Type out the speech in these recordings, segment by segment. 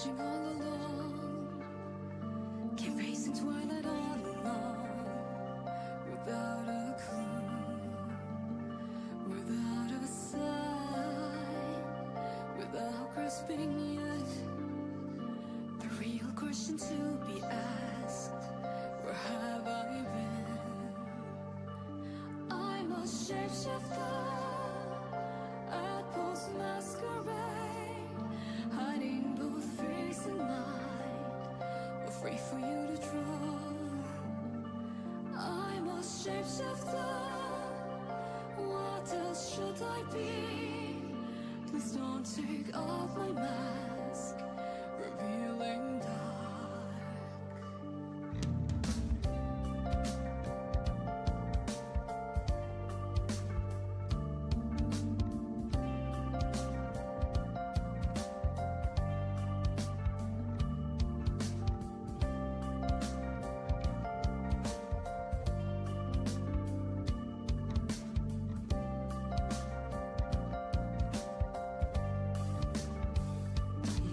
watching all alone, keep facing twilight all alone, without a clue, without a sign, without grasping yet. The real question to be asked, where have I been? I'm a shapeshifter at post masquerade, hiding both face and mind, afraid for you to draw. I'm a shapeshifter, what else should I be? Please don't take off my mask, revealing dark.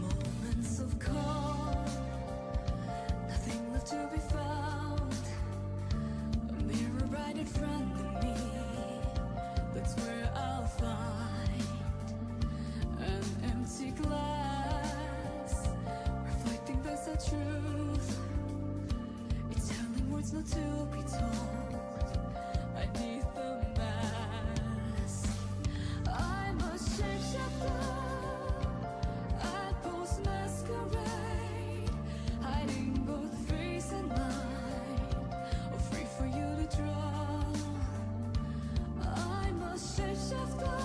Moments of calm, nothing left to be found. A mirror right in front of me, that's where I'll find an empty glass, reflecting that's the truth. It's telling words not to be told. I need the mask. I'm a shapeshifter at post masquerade, hiding both face and mind, afraid for you to draw. I'm a shapeshifter,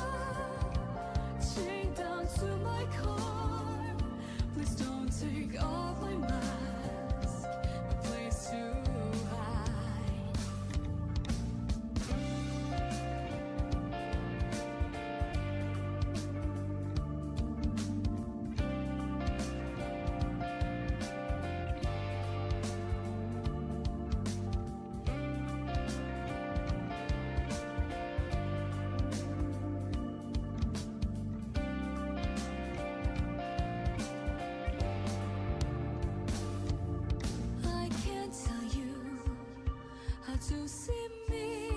chained down to my car. Please don't take off my mask, a place to hide. I can't tell you how to see me,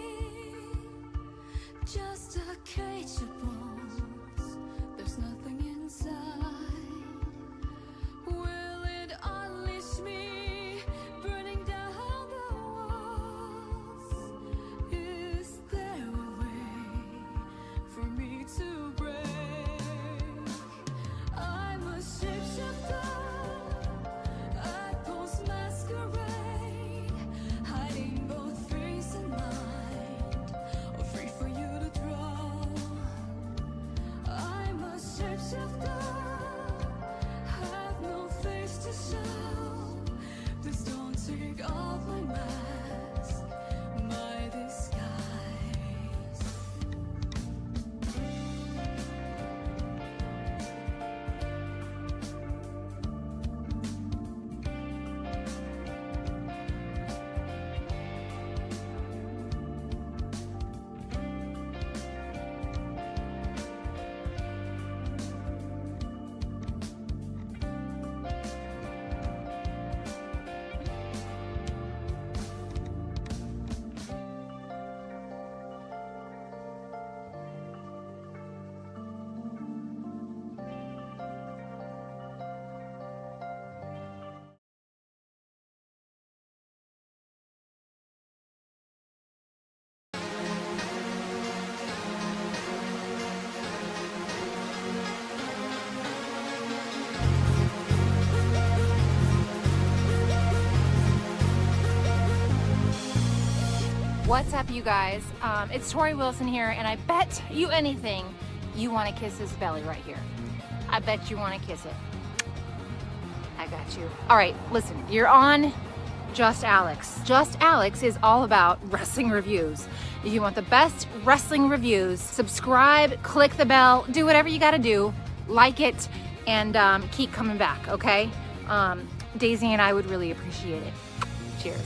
just a cage of bones. There's nothing inside. Will it unleash me, burning down the walls? Is there a way for me to break? I'm a shapeshifter at post masquerade, hiding both face and mind, afraid for you to draw. I'm a shapeshifter, have no face to show. Please don't take off my mask, my disguise. What's up, you guys? It's Tori Wilson here, and I bet you anything you want to kiss his belly right here. I bet you want to kiss it. I got you. All right, listen, you're on Just Alyx. Just Alyx is all about wrestling reviews. If you want the best wrestling reviews, subscribe, click the bell, do whatever you got to do, like it, and keep coming back, okay? Daisy and I would really appreciate it. Cheers.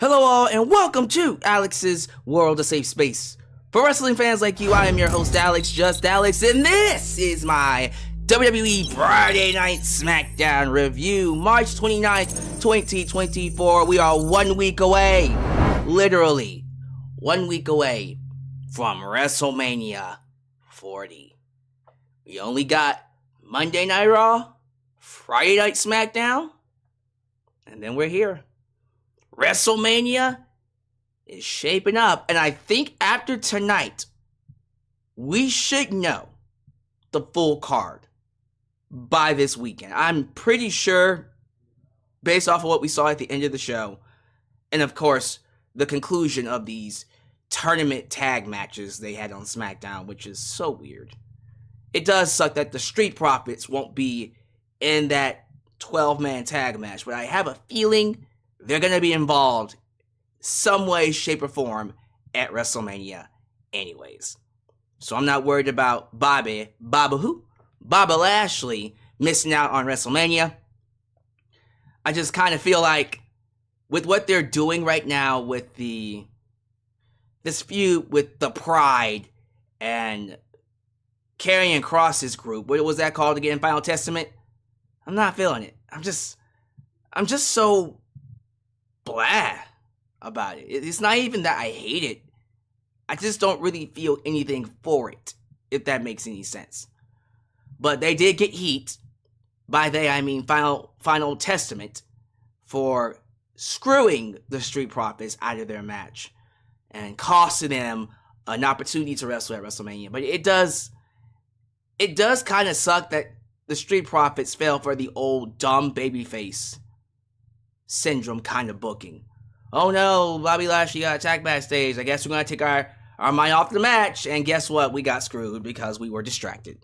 Hello all and welcome to Alyx's World, a safe space. For wrestling fans like you, I am your host Alyx, just Alyx, and this is my WWE Friday Night SmackDown review, March 29th, 2024. We are 1 week away, literally 1 week away from WrestleMania 40. We only got Monday Night Raw, Friday Night SmackDown, and then we're here. WrestleMania is shaping up, and I think after tonight, we should know the full card by this weekend. I'm pretty sure, based off of what we saw at the end of the show, and of course, the conclusion of these tournament tag matches they had on SmackDown, which is so weird. It does suck that the Street Profits won't be in that 12-man tag match, but I have a feeling they're going to be involved some way, shape, or form at WrestleMania anyways. So I'm not worried about Bobby Lashley missing out on WrestleMania. I just kind of feel like with what they're doing right now with this feud with the Pride and Karrion Kross's group, what was that called again? Final Testament? I'm not feeling it. I'm just so blah about it. It's not even that I hate it. I just don't really feel anything for it, if that makes any sense. But they did get heat. By they, I mean Final Testament for screwing the Street Profits out of their match and costing them an opportunity to wrestle at WrestleMania. But it does kind of suck that the Street Profits fell for the old dumb babyface syndrome kind of booking. Oh no, Bobby Lashley got attacked backstage. I guess we're going to take our mind off the match. And guess what? We got screwed because we were distracted.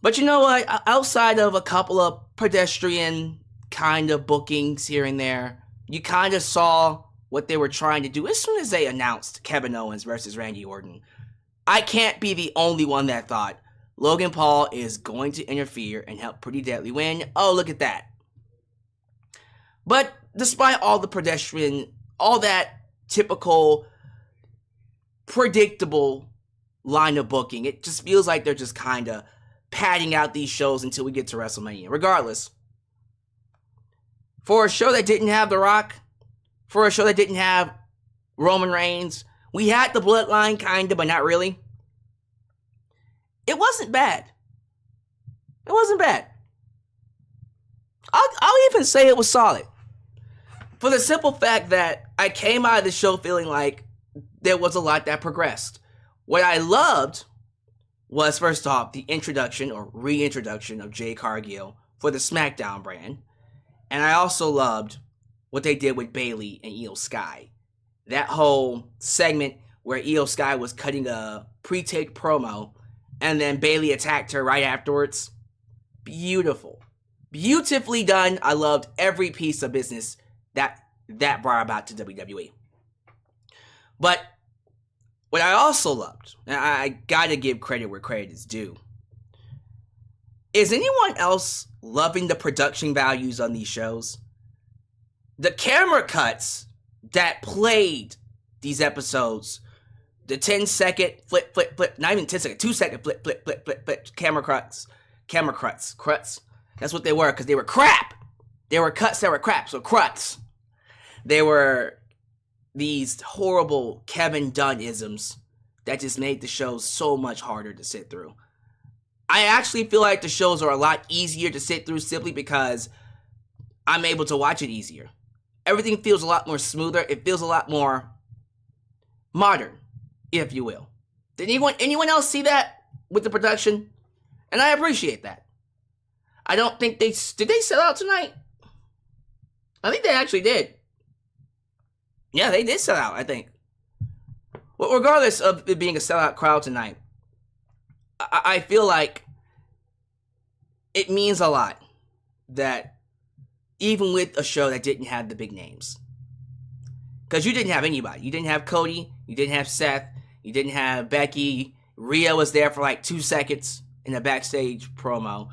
But you know what? Outside of a couple of pedestrian kind of bookings here and there, you kind of saw what they were trying to do as soon as they announced Kevin Owens versus Randy Orton. I can't be the only one that thought Logan Paul is going to interfere and help Pretty Deadly win. Oh, look at that. But despite all the pedestrian, all that typical, predictable line of booking, it just feels like they're just kind of padding out these shows until we get to WrestleMania. Regardless, for a show that didn't have The Rock, for a show that didn't have Roman Reigns, we had the Bloodline kind of, but not really. It wasn't bad. It wasn't bad. I'll even say it was solid. For the simple fact that I came out of the show feeling like there was a lot that progressed. What I loved was, first off, the introduction or reintroduction of Jade Cargill for the SmackDown brand. And I also loved what they did with Bayley and Io Sky. That whole segment where Io Sky was cutting a pre-taped promo and then Bayley attacked her right afterwards. Beautiful. Beautifully done. I loved every piece of business that brought about to WWE. But what I also loved, and I gotta give credit where credit is due, is anyone else loving the production values on these shows? The camera cuts that played these episodes, the 10-second flip, not even 10-second, 2-second flip, camera cuts. That's what they were, because they were crap. They were cuts that were crap, so cruts. They were these horrible Kevin Dunn-isms that just made the shows so much harder to sit through. I actually feel like the shows are a lot easier to sit through simply because I'm able to watch it easier. Everything feels a lot more smoother. It feels a lot more modern, if you will. Did anyone else see that with the production? And I appreciate that. I don't think did they sell out tonight? I think they actually did. Yeah, they did sell out, I think. Well, regardless of it being a sellout crowd tonight, I feel like it means a lot that even with a show that didn't have the big names, because you didn't have anybody. You didn't have Cody. You didn't have Seth. You didn't have Becky. Rhea was there for like 2 seconds in a backstage promo.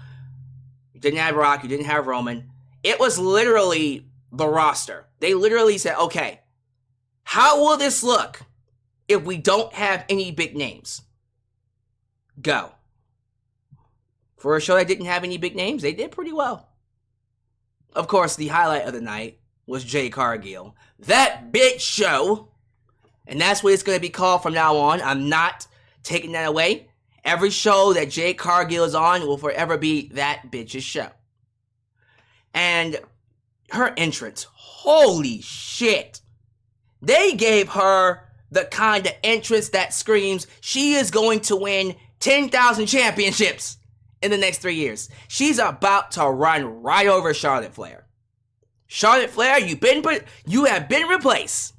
You didn't have Rock. You didn't have Roman. It was literally the roster. They literally said, okay, how will this look if we don't have any big names? Go. For a show that didn't have any big names, they did pretty well. Of course, the highlight of the night was Jade Cargill. That bitch show. And that's what it's going to be called from now on. I'm not taking that away. Every show that Jade Cargill is on will forever be that bitch's show. And her entrance, holy shit. They gave her the kind of entrance that screams she is going to win 10,000 championships in the next 3 years. She's about to run right over Charlotte Flair. Charlotte Flair, you have been replaced.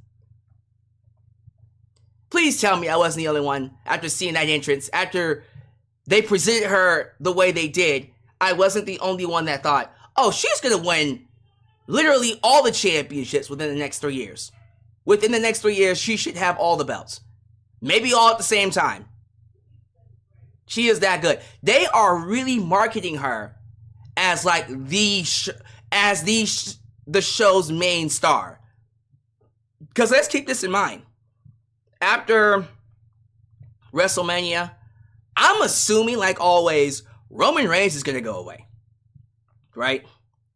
Please tell me I wasn't the only one after seeing that entrance. After they presented her the way they did, I wasn't the only one that thought, oh, she's going to win literally all the championships within the next 3 years. Within the next 3 years, she should have all the belts. Maybe all at the same time. She is that good. They are really marketing her as like the show's main star. Because let's keep this in mind. After WrestleMania, I'm assuming, like always, Roman Reigns is going to go away. Right?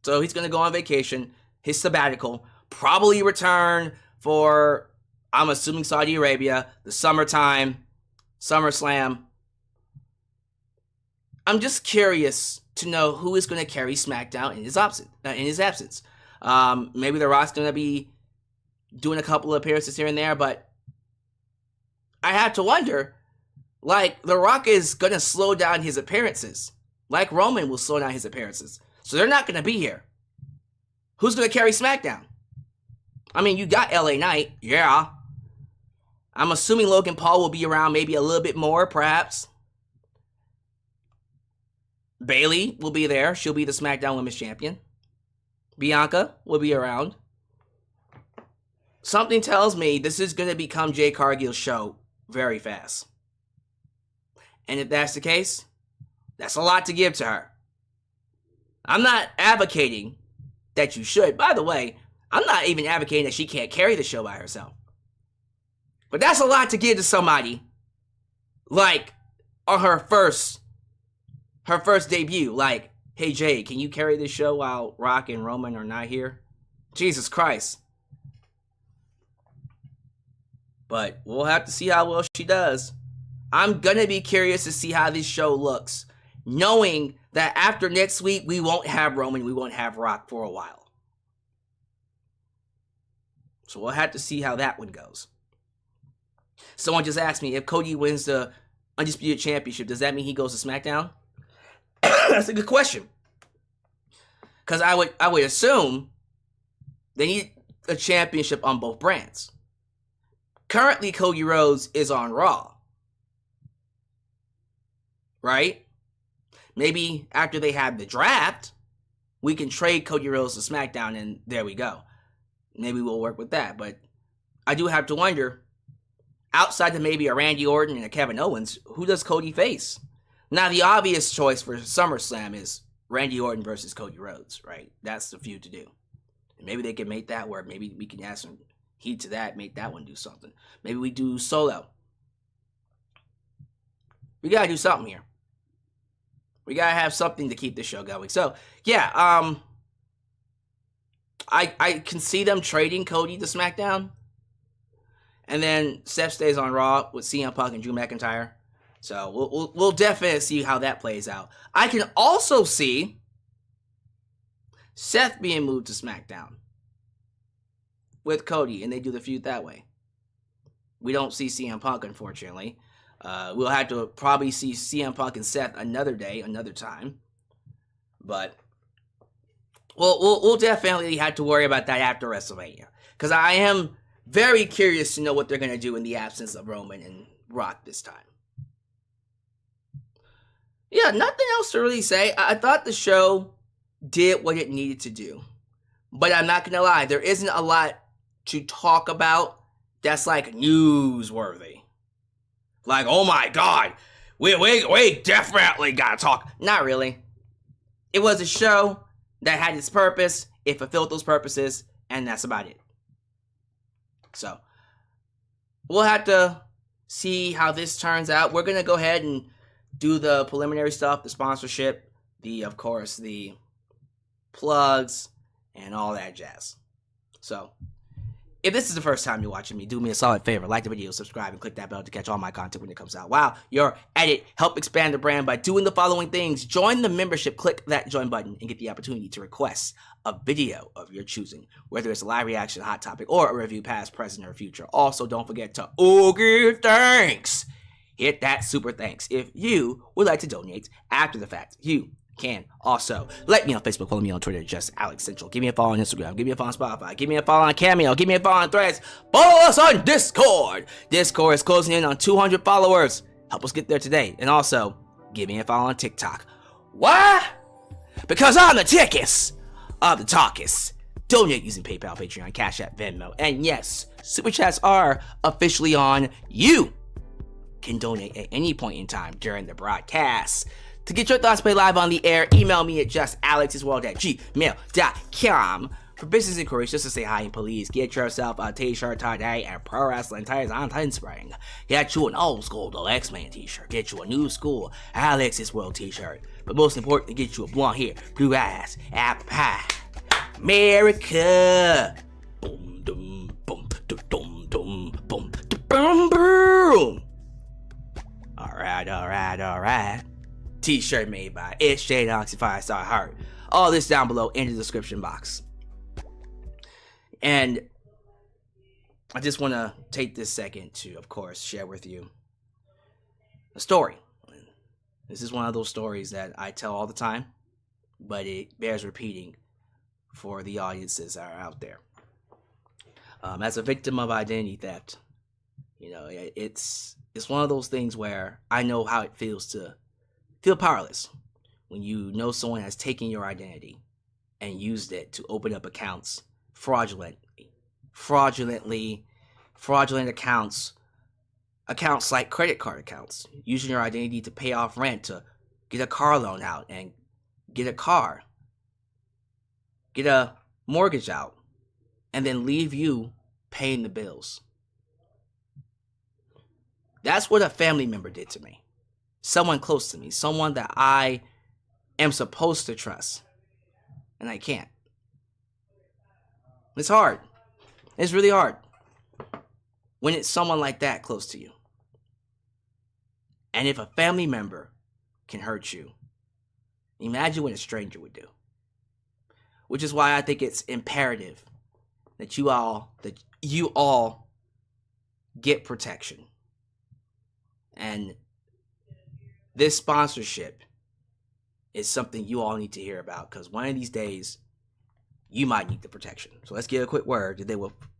So he's going to go on vacation, his sabbatical, probably return for, I'm assuming, Saudi Arabia, the summertime, SummerSlam. I'm just curious to know who is going to carry SmackDown in his absence. Maybe The Rock's going to be doing a couple of appearances here and there, but I have to wonder, like, The Rock is going to slow down his appearances. Like Roman will slow down his appearances. So they're not going to be here. Who's going to carry SmackDown? I mean, you got LA Knight, yeah. I'm assuming Logan Paul will be around maybe a little bit more, perhaps. Bayley will be there. She'll be the SmackDown Women's Champion. Bianca will be around. Something tells me this is going to become Jade Cargill's show very fast. And if that's the case, that's a lot to give to her. I'm not advocating that you should. By the way, I'm not even advocating that she can't carry the show by herself. But that's a lot to give to somebody like on her first debut. Like, hey Jade, can you carry this show while Rock and Roman are not here? Jesus Christ. But we'll have to see how well she does. I'm gonna be curious to see how this show looks, knowing that after next week, we won't have Roman, we won't have Rock for a while. So we'll have to see how that one goes. Someone just asked me, if Cody wins the Undisputed Championship, does that mean he goes to SmackDown? That's a good question. Because I would assume they need a championship on both brands. Currently, Cody Rhodes is on Raw. Right? Maybe after they have the draft, we can trade Cody Rhodes to SmackDown and there we go. Maybe we'll work with that. But I do have to wonder, outside of maybe a Randy Orton and a Kevin Owens, who does Cody face? Now, the obvious choice for SummerSlam is Randy Orton versus Cody Rhodes, right? That's the feud to do. And maybe they can make that work. Maybe we can add some heat to that, make that one do something. Maybe we do Solo. We gotta do something here. We gotta have something to keep the show going. So, yeah, I can see them trading Cody to SmackDown. And then Seth stays on Raw with CM Punk and Drew McIntyre. So we'll definitely see how that plays out. I can also see Seth being moved to SmackDown with Cody, and they do the feud that way. We don't see CM Punk, unfortunately. We'll have to probably see CM Punk and Seth another day, another time. But we'll definitely have to worry about that after WrestleMania. Because I am very curious to know what they're going to do in the absence of Roman and Rock this time. Yeah, nothing else to really say. I thought the show did what it needed to do. But I'm not going to lie, there isn't a lot to talk about that's like newsworthy. Like, oh my God, we definitely got to talk. Not really. It was a show that had its purpose. It fulfilled those purposes, and that's about it. So, we'll have to see how this turns out. We're going to go ahead and do the preliminary stuff, the sponsorship, of course, the plugs, and all that jazz. So, if this is the first time you're watching me, do me a solid favor. Like the video, subscribe, and click that bell to catch all my content when it comes out. While you're at it, help expand the brand by doing the following things. Join the membership, click that join button, and get the opportunity to request a video of your choosing, whether it's a live reaction, hot topic, or a review past, present, or future. Also, don't forget to give thanks. Hit that super thanks. If you would like to donate after the fact, you can also like me on Facebook, follow me on Twitter, just Alyx Central. Give me a follow on Instagram, give me a follow on Spotify, give me a follow on Cameo, give me a follow on Threads. Follow us on Discord. Discord is closing in on 200 followers. Help us get there today. And also, give me a follow on TikTok. Why? Because I'm the tickest of the talkest. Donate using PayPal, Patreon, Cashapp, Venmo, and yes, Super Chats are officially on. You can donate at any point in time during the broadcast. To get your thoughts played live on the air, email me at justAlexisworld@gmail.com. For business inquiries, just to say hi and please get yourself a t-shirt today at Pro Wrestling Ties on Spring. Get you an old school The X-Man t-shirt. Get you a new school Alex's World t-shirt. But most importantly, get you a blonde hair, blue eyes, apple pie. America! Boom, dum, boom, dum, dum, boom, boom, boom. Alright. T-shirt made by It's Jade Oxy 5-Star Heart. All this down below in the description box. And I just want to take this second to, of course, share with you a story. This is one of those stories that I tell all the time, but it bears repeating for the audiences that are out there. As a victim of identity theft, it's one of those things where I know how it feels to feel powerless when you know someone has taken your identity and used it to open up accounts fraudulent accounts like credit card accounts, using your identity to pay off rent, to get a car loan out and get a car, get a mortgage out, and then leave you paying the bills. That's what a family member did to me. Someone close to me, someone that I am supposed to trust, and I can't. It's hard. It's really hard when it's someone like that close to you. And if a family member can hurt you, imagine what a stranger would do. Which is why I think it's imperative that you all get protection. And this sponsorship is something you all need to hear about, because one of these days you might need the protection. So let's get a quick word, and then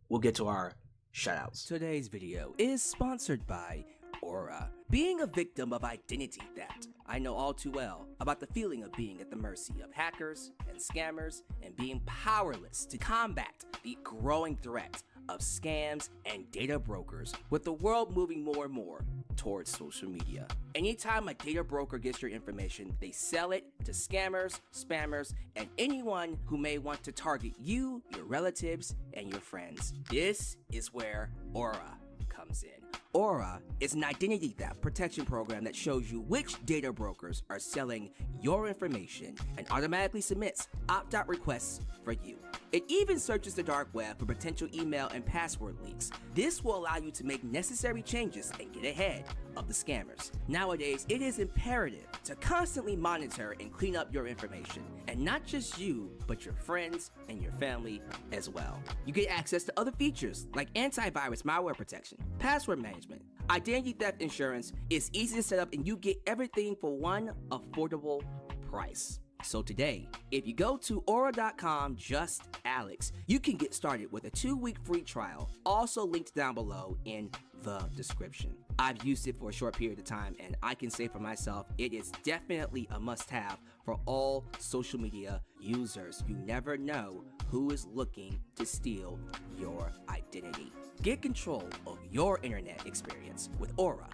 we'll get to our shoutouts. Today's video is sponsored by Aura. Being a victim of identity theft, I know all too well about the feeling of being at the mercy of hackers and scammers and being powerless to combat the growing threat of scams and data brokers, with the world moving more and more towards social media. Anytime a data broker gets your information, they sell it to scammers, spammers, and anyone who may want to target you, your relatives, and your friends. This is where Aura comes in. Aura is an identity theft protection program that shows you which data brokers are selling your information and automatically submits opt-out requests for you. It even searches the dark web for potential email and password leaks. This will allow you to make necessary changes and get ahead of the scammers. Nowadays, it is imperative to constantly monitor and clean up your information, and not just you, but your friends and your family as well. You get access to other features like antivirus malware protection, password management, identity theft insurance. Is easy to set up, and you get everything for one affordable price. So today, if you go to aura.com, just Alyx, you can get started with a 2-week free trial, also linked down below in the description. I've used it for a short period of time, and I can say for myself, it is definitely a must-have for all social media users. You never know who is looking to steal your identity. Get control of your internet experience with Aura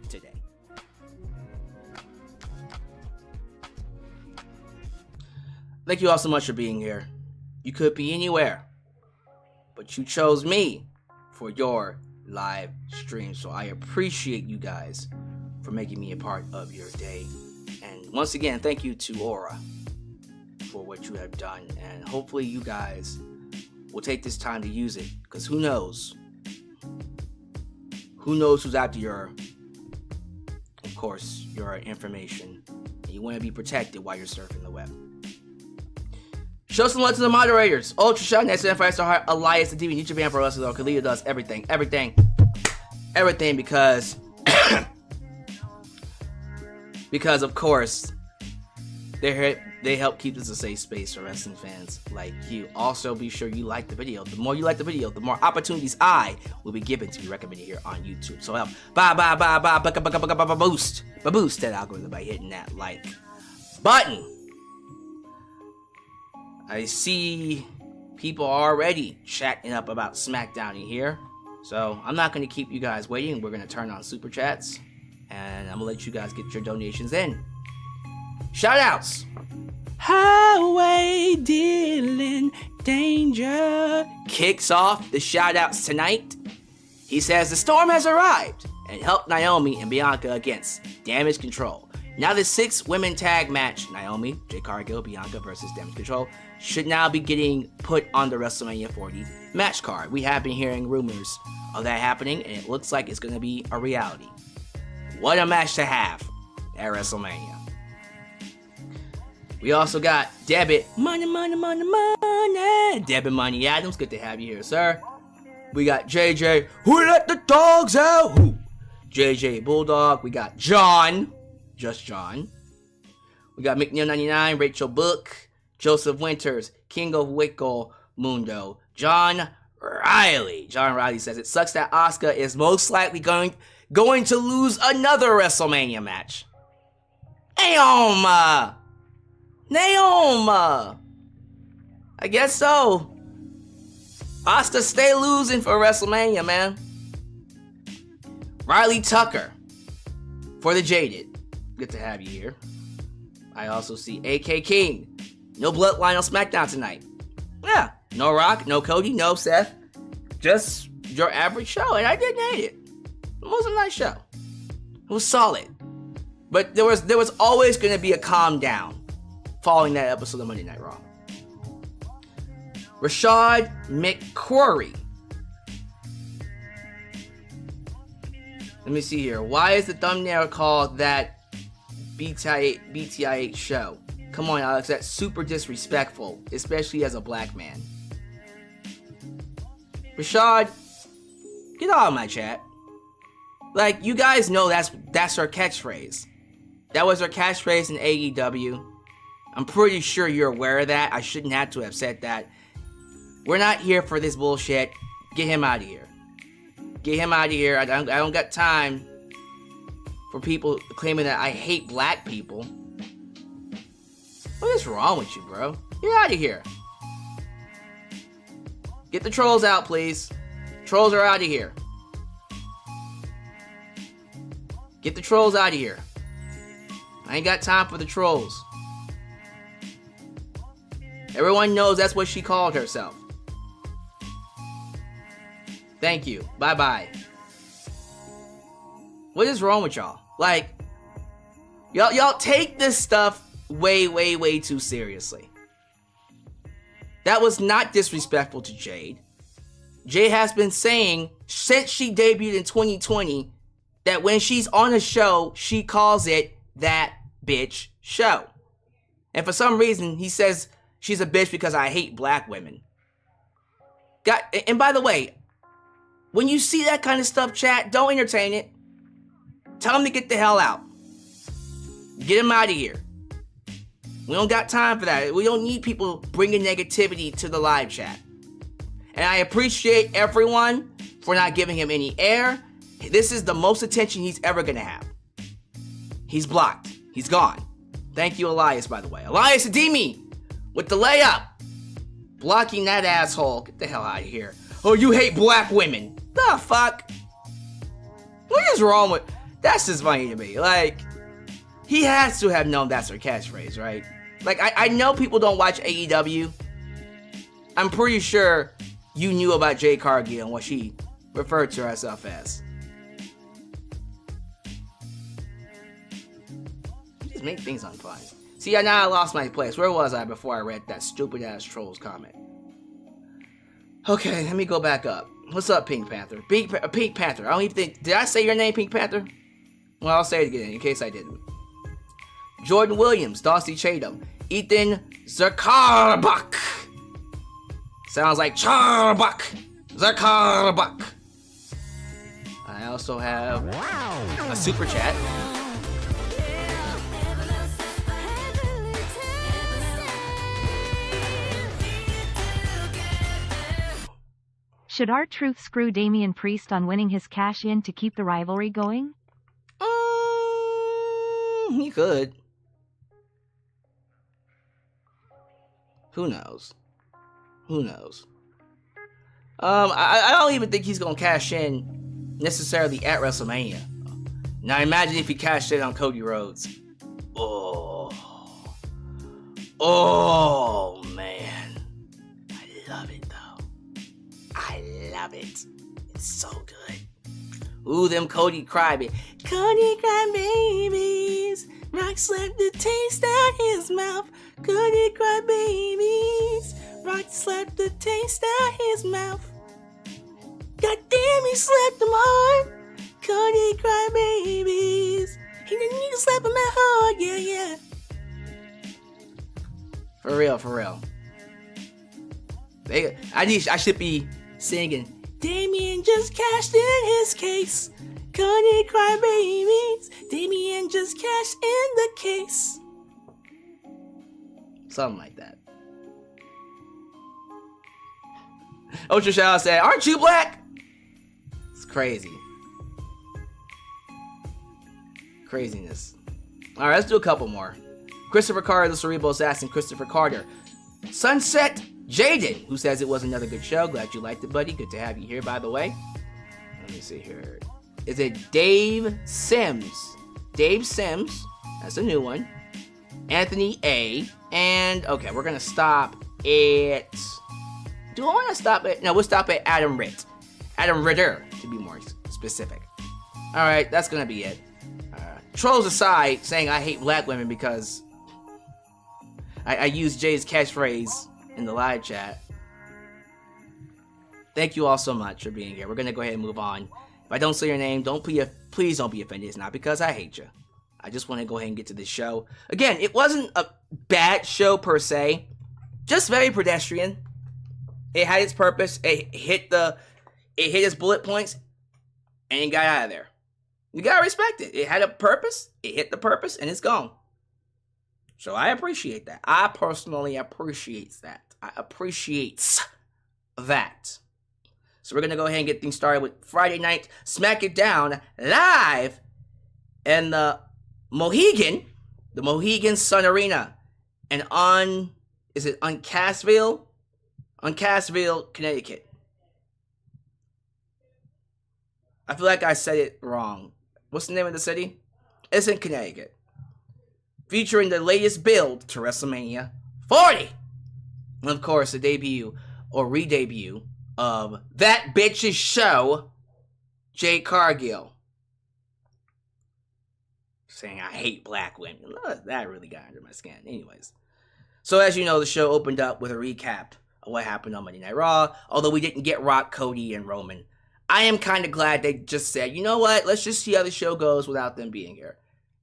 today. Thank you all so much for being here. You could be anywhere. But you chose me for your live stream. So I appreciate you guys for making me a part of your day. And once again, thank you to Aura for what you have done. And hopefully you guys will take this time to use it. Because who knows? Who knows who's after your, of course, your information. And you want to be protected while you're surfing the web. Show some love to the moderators. Ultra Shot, Next Empire Star Heart, Elias, the TV, New Japan Pro Wrestling, Kalita does everything because because of course they help keep this a safe space for wrestling fans like you. Also, be sure you like the video. The more you like the video, the more opportunities I will be given to be recommended here on YouTube. So help boost that algorithm by hitting that like button. I see people already chatting up about SmackDown in here. So I'm not going to keep you guys waiting. We're going to turn on Super Chats. And I'm going to let you guys get your donations in. Shoutouts. Highway Dealing Danger kicks off the shoutouts tonight. He says the storm has arrived and helped Naomi and Bianca against Damage Control. Now the 6-women tag match, Naomi, Jade Cargill, Bianca versus Damage Control, should now be getting put on the WrestleMania 40 match card. We have been hearing rumors of that happening, and it looks like it's going to be a reality. What a match to have at WrestleMania. We also got Debit Money. Debit Money Adams, good to have you here, sir. We got JJ, who let the dogs out? Who? JJ Bulldog. We got John, just John. We got McNeil99, Rachel Book, Joseph Winters, King of Wickle Mundo, John Riley. John Riley says, it sucks that Asuka is most likely going to lose another WrestleMania match. Naoma! I guess so. Asuka stay losing for WrestleMania, man. Riley Tucker for the Jaded. Good to have you here. I also see AK King. No Bloodline on SmackDown tonight. Yeah, no Rock, no Cody, no Seth. Just your average show, and I didn't hate it. It was a nice show. It was solid. But there was always going to be a calm down following that episode of Monday Night Raw. Rashad McCrory. Let me see here. Why is the thumbnail called that BTIH show? Come on, Alex, that's super disrespectful, especially as a black man. Rashad, get out of my chat. Like, you guys know that's her catchphrase. That was her catchphrase in AEW. I'm pretty sure you're aware of that. I shouldn't have to have said that. We're not here for this bullshit. Get him out of here. Get him out of here. I don't got time for people claiming that I hate black people. What is wrong with you, bro? Get out of here. Get the trolls out, please. Trolls are out of here. Get the trolls out of here. I ain't got time for the trolls. Everyone knows that's what she called herself. Thank you. Bye-bye. What is wrong with y'all? Like, y'all take this stuff way too seriously. That was not disrespectful to Jade. Jade has been saying since she debuted in 2020 that when she's on a show, she calls it that bitch show. And for some reason, he says she's a bitch because I hate black women. And by the way, when you see that kind of stuff, chat, don't entertain it. Tell him to get the hell out. Get him out of here. We don't got time for that. We don't need people bringing negativity to the live chat. And I appreciate everyone for not giving him any air. This is the most attention he's ever going to have. He's blocked. He's gone. Thank you, Elias, by the way. Elias Ademi with the layup. Blocking that asshole. Get the hell out of here. Oh, you hate black women. The fuck? What is wrong with... That's just funny to me. Like, he has to have known that's her catchphrase, right? Like, I know people don't watch AEW. I'm pretty sure you knew about Jade Cargill and what she referred to herself as. Just make things unfun. See, now I lost my place. Where was I before I read that stupid ass troll's comment? Okay, let me go back up. What's up, Pink Panther? Pink Panther. I don't even think. Did I say your name, Pink Panther? Well, I'll say it again in case I didn't. Jordan Williams, Dawsey Chatham, Ethan Zerkarbach. Sounds like Charbach. Zerkarbach. I also have a super chat. Should R-Truth screw Damian Priest on winning his cash in to keep the rivalry going? He could. Who knows? Who knows? I don't even think he's gonna cash in necessarily at WrestleMania. Now imagine if he cashed in on Cody Rhodes. Oh man, I love it though. I love it. It's so good. Ooh, them Cody crybabies. Cody crybabies. Rock slapped the taste out his mouth. Cody crybabies. Rock slapped the taste out his mouth. God damn, he slapped him hard. Cody crybabies. He didn't need to slap him that hard. Yeah. For real. I should be singing. Damien just cashed in his case. Cody crybabies. Damien just cashed in the case. Something like that. Ultra Shadow said, "Aren't you black?" It's crazy. Craziness. Alright, let's do a couple more. Christopher Carter, the Cerebral Assassin, Christopher Carter. Sunset Jaden, who says it was another good show. Glad you liked it, buddy. Good to have you here, by the way. Let me see here. Is it Dave Sims? Dave Sims. That's a new one. Anthony A. And, okay, we're going to stop at... Do I want to stop at... No, we'll stop at Adam Ritt. Adam Ritter, to be more specific. Alright, that's going to be it. Trolls aside, saying I hate black women because I used Jay's catchphrase in the live chat. Thank you all so much for being here. We're going to go ahead and move on. If I don't say your name, please don't be offended. It's not because I hate you. I just want to go ahead and get to this show. Again, it wasn't a bad show per se. Just very pedestrian. It had its purpose. It hit its bullet points and it got out of there. You gotta respect it. It had a purpose, it hit the purpose, and it's gone. So I appreciate that. I personally appreciate that. I appreciate that. So we're gonna go ahead and get things started with Friday Night SmackDown live in the Mohegan Sun Arena, and Uncasville, Connecticut. I feel like I said it wrong. What's the name of the city? It's in Connecticut. Featuring the latest build to WrestleMania 40. And of course, the debut or re-debut of that bitch's show, Jade Cargill. Saying I hate black women. That really got under my skin. Anyways. So as you know, the show opened up with a recap of what happened on Monday Night Raw. Although we didn't get Rock, Cody, and Roman. I am kind of glad they just said, you know what, let's just see how the show goes without them being here.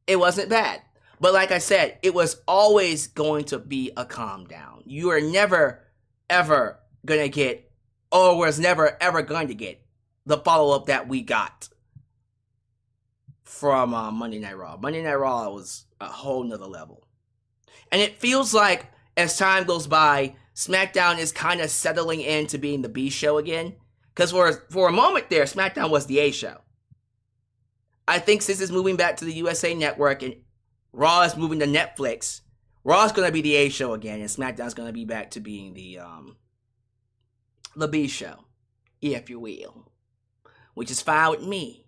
It wasn't bad. But like I said, it was always going to be a calm down. You are never, ever going to get, or was never, ever going to get, the follow-up that we got from Monday Night Raw. Monday Night Raw was a whole nother level. And it feels like, as time goes by, SmackDown is kind of settling into being the B show again. Because for a moment there, SmackDown was the A show. I think since it's moving back to the USA Network and Raw is moving to Netflix, Raw's going to be the A show again, and SmackDown's going to be back to being the B show, if you will. Which is fine with me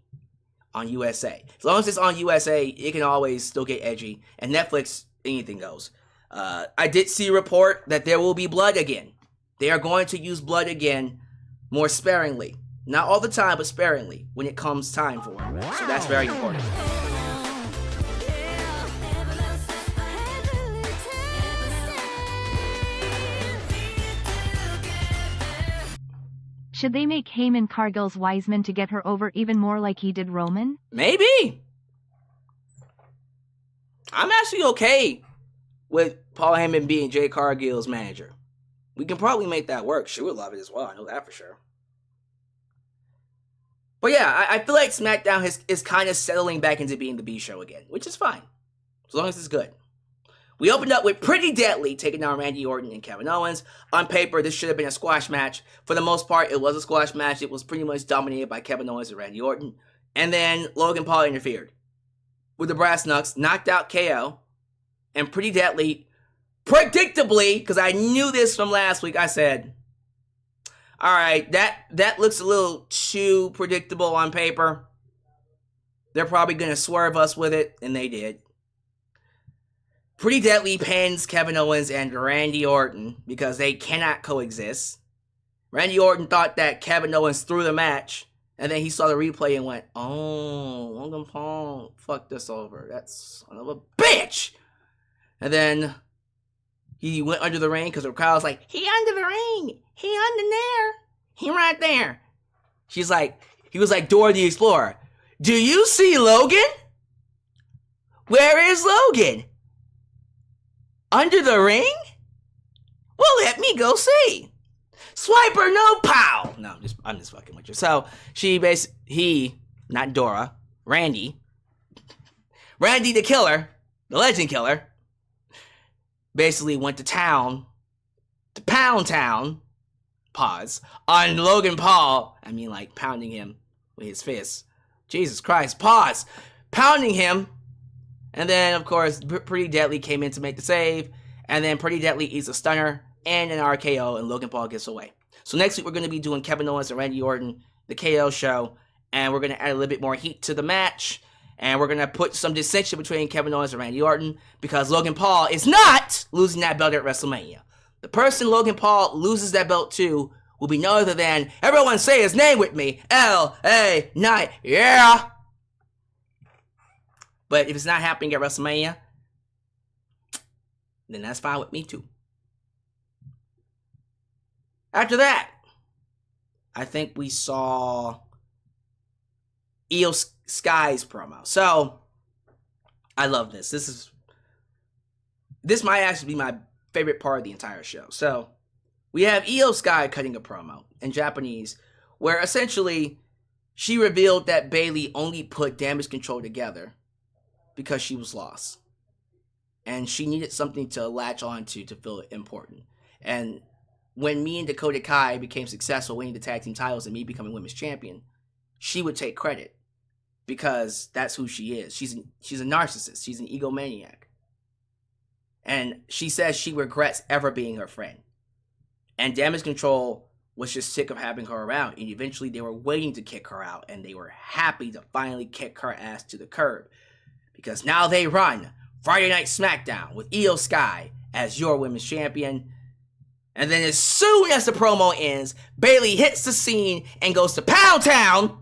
on USA. As long as it's on USA, it can always still get edgy. And Netflix, anything goes. I did see a report that there will be blood again. They are going to use blood again more sparingly. Not all the time, but sparingly when it comes time for it. So that's very important. Should they make Heyman Cargill's Wiseman to get her over even more like he did Roman? Maybe. I'm actually okay with Paul Heyman being Jade Cargill's manager. We can probably make that work. She would love it as well. I know that for sure. But yeah, I feel like SmackDown is kind of settling back into being the B show again, which is fine. As long as it's good. We opened up with Pretty Deadly taking down Randy Orton and Kevin Owens. On paper, this should have been a squash match. For the most part, it was a squash match. It was pretty much dominated by Kevin Owens and Randy Orton. And then Logan Paul interfered with the brass knucks, knocked out KO, and Pretty Deadly, predictably, because I knew this from last week, I said, all right, that looks a little too predictable on paper. They're probably going to swerve us with it, and they did. Pretty Deadly pins Kevin Owens and Randy Orton because they cannot coexist. Randy Orton thought that Kevin Owens threw the match, and then he saw the replay and went, oh, Logan Paul fucked us over. That's son of a bitch! And then he went under the ring because the crowd was like, he under the ring! He under there! He right there! He was like Dora the Explorer. Do you see Logan? Where is Logan? Under the ring? Well, let me go see. Swiper, no pow. No, I'm just fucking with you. So not Dora, Randy the killer, the legend killer, basically went to Pound Town, pause, on Logan Paul. I mean, like pounding him with his fists. Jesus Christ, pause. Pounding him. And then, of course, Pretty Deadly came in to make the save. And then Pretty Deadly eats a stunner and an RKO, and Logan Paul gets away. So next week, we're going to be doing Kevin Owens and Randy Orton, the KO show. And we're going to add a little bit more heat to the match. And we're going to put some dissension between Kevin Owens and Randy Orton, because Logan Paul is not losing that belt at WrestleMania. The person Logan Paul loses that belt to will be no other than, everyone say his name with me, L.A. Knight, yeah! But if it's not happening at WrestleMania, then that's fine with me too. After that, I think we saw Io Sky's promo. So, I love this. This might actually be my favorite part of the entire show. So, we have Io Sky cutting a promo in Japanese, where essentially she revealed that Bayley only put Damage Control together because she was lost. And she needed something to latch onto to feel important. And when me and Dakota Kai became successful winning the tag team titles and me becoming women's champion, she would take credit because that's who she is. She's a narcissist. She's an egomaniac. And she says she regrets ever being her friend. And Damage Control was just sick of having her around. And eventually they were waiting to kick her out. And they were happy to finally kick her ass to the curb. Because now they run Friday Night SmackDown with Io Sky as your women's champion. And then as soon as the promo ends, Bayley hits the scene and goes to Pound Town.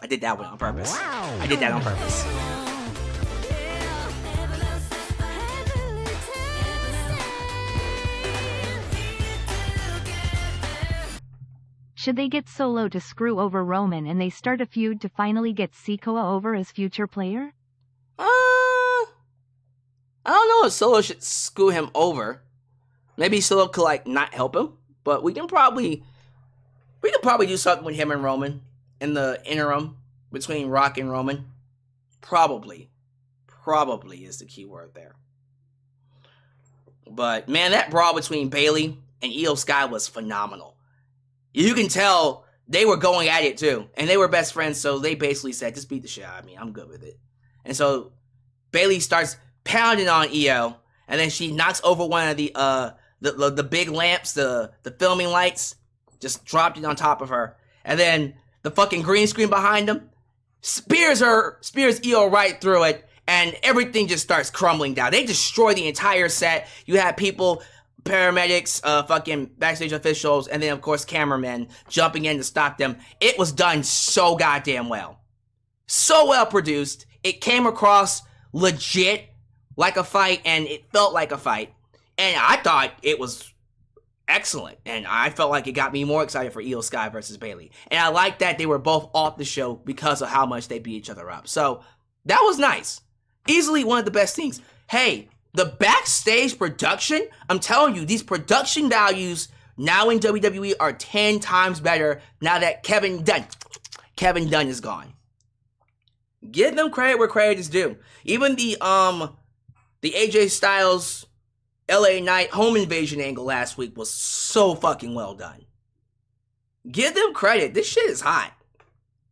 I did that one on purpose. Wow. I did that on purpose. Should they get Solo to screw over Roman and they start a feud to finally get Sikoa over as future player? I don't know if Solo should screw him over. Maybe Solo could not help him, but we can probably do something with him and Roman in the interim between Rock and Roman. Probably is the key word there. But man, that brawl between Bayley and Io Sky was phenomenal. You can tell they were going at it too, and they were best friends. So they basically said, "Just beat the shit out of me. I'm good with it." And so Bayley starts pounding on Io, and then she knocks over one of the big lamps, the filming lights, just dropped it on top of her. And then the fucking green screen behind them spears Io right through it, and everything just starts crumbling down. They destroy the entire set. You have people paramedics, fucking backstage officials, and then of course cameramen jumping in to stop them. It was done so goddamn well. So well produced. It came across legit like a fight, and it felt like a fight. And I thought it was excellent. And I felt like it got me more excited for Io Sky versus Bayley. And I like that they were both off the show because of how much they beat each other up. So that was nice. Easily one of the best things. Hey, the backstage production, I'm telling you, these production values now in WWE are 10 times better now that Kevin Dunn is gone. Give them credit where credit is due. Even the AJ Styles LA Knight home invasion angle last week was so fucking well done. Give them credit. This shit is hot.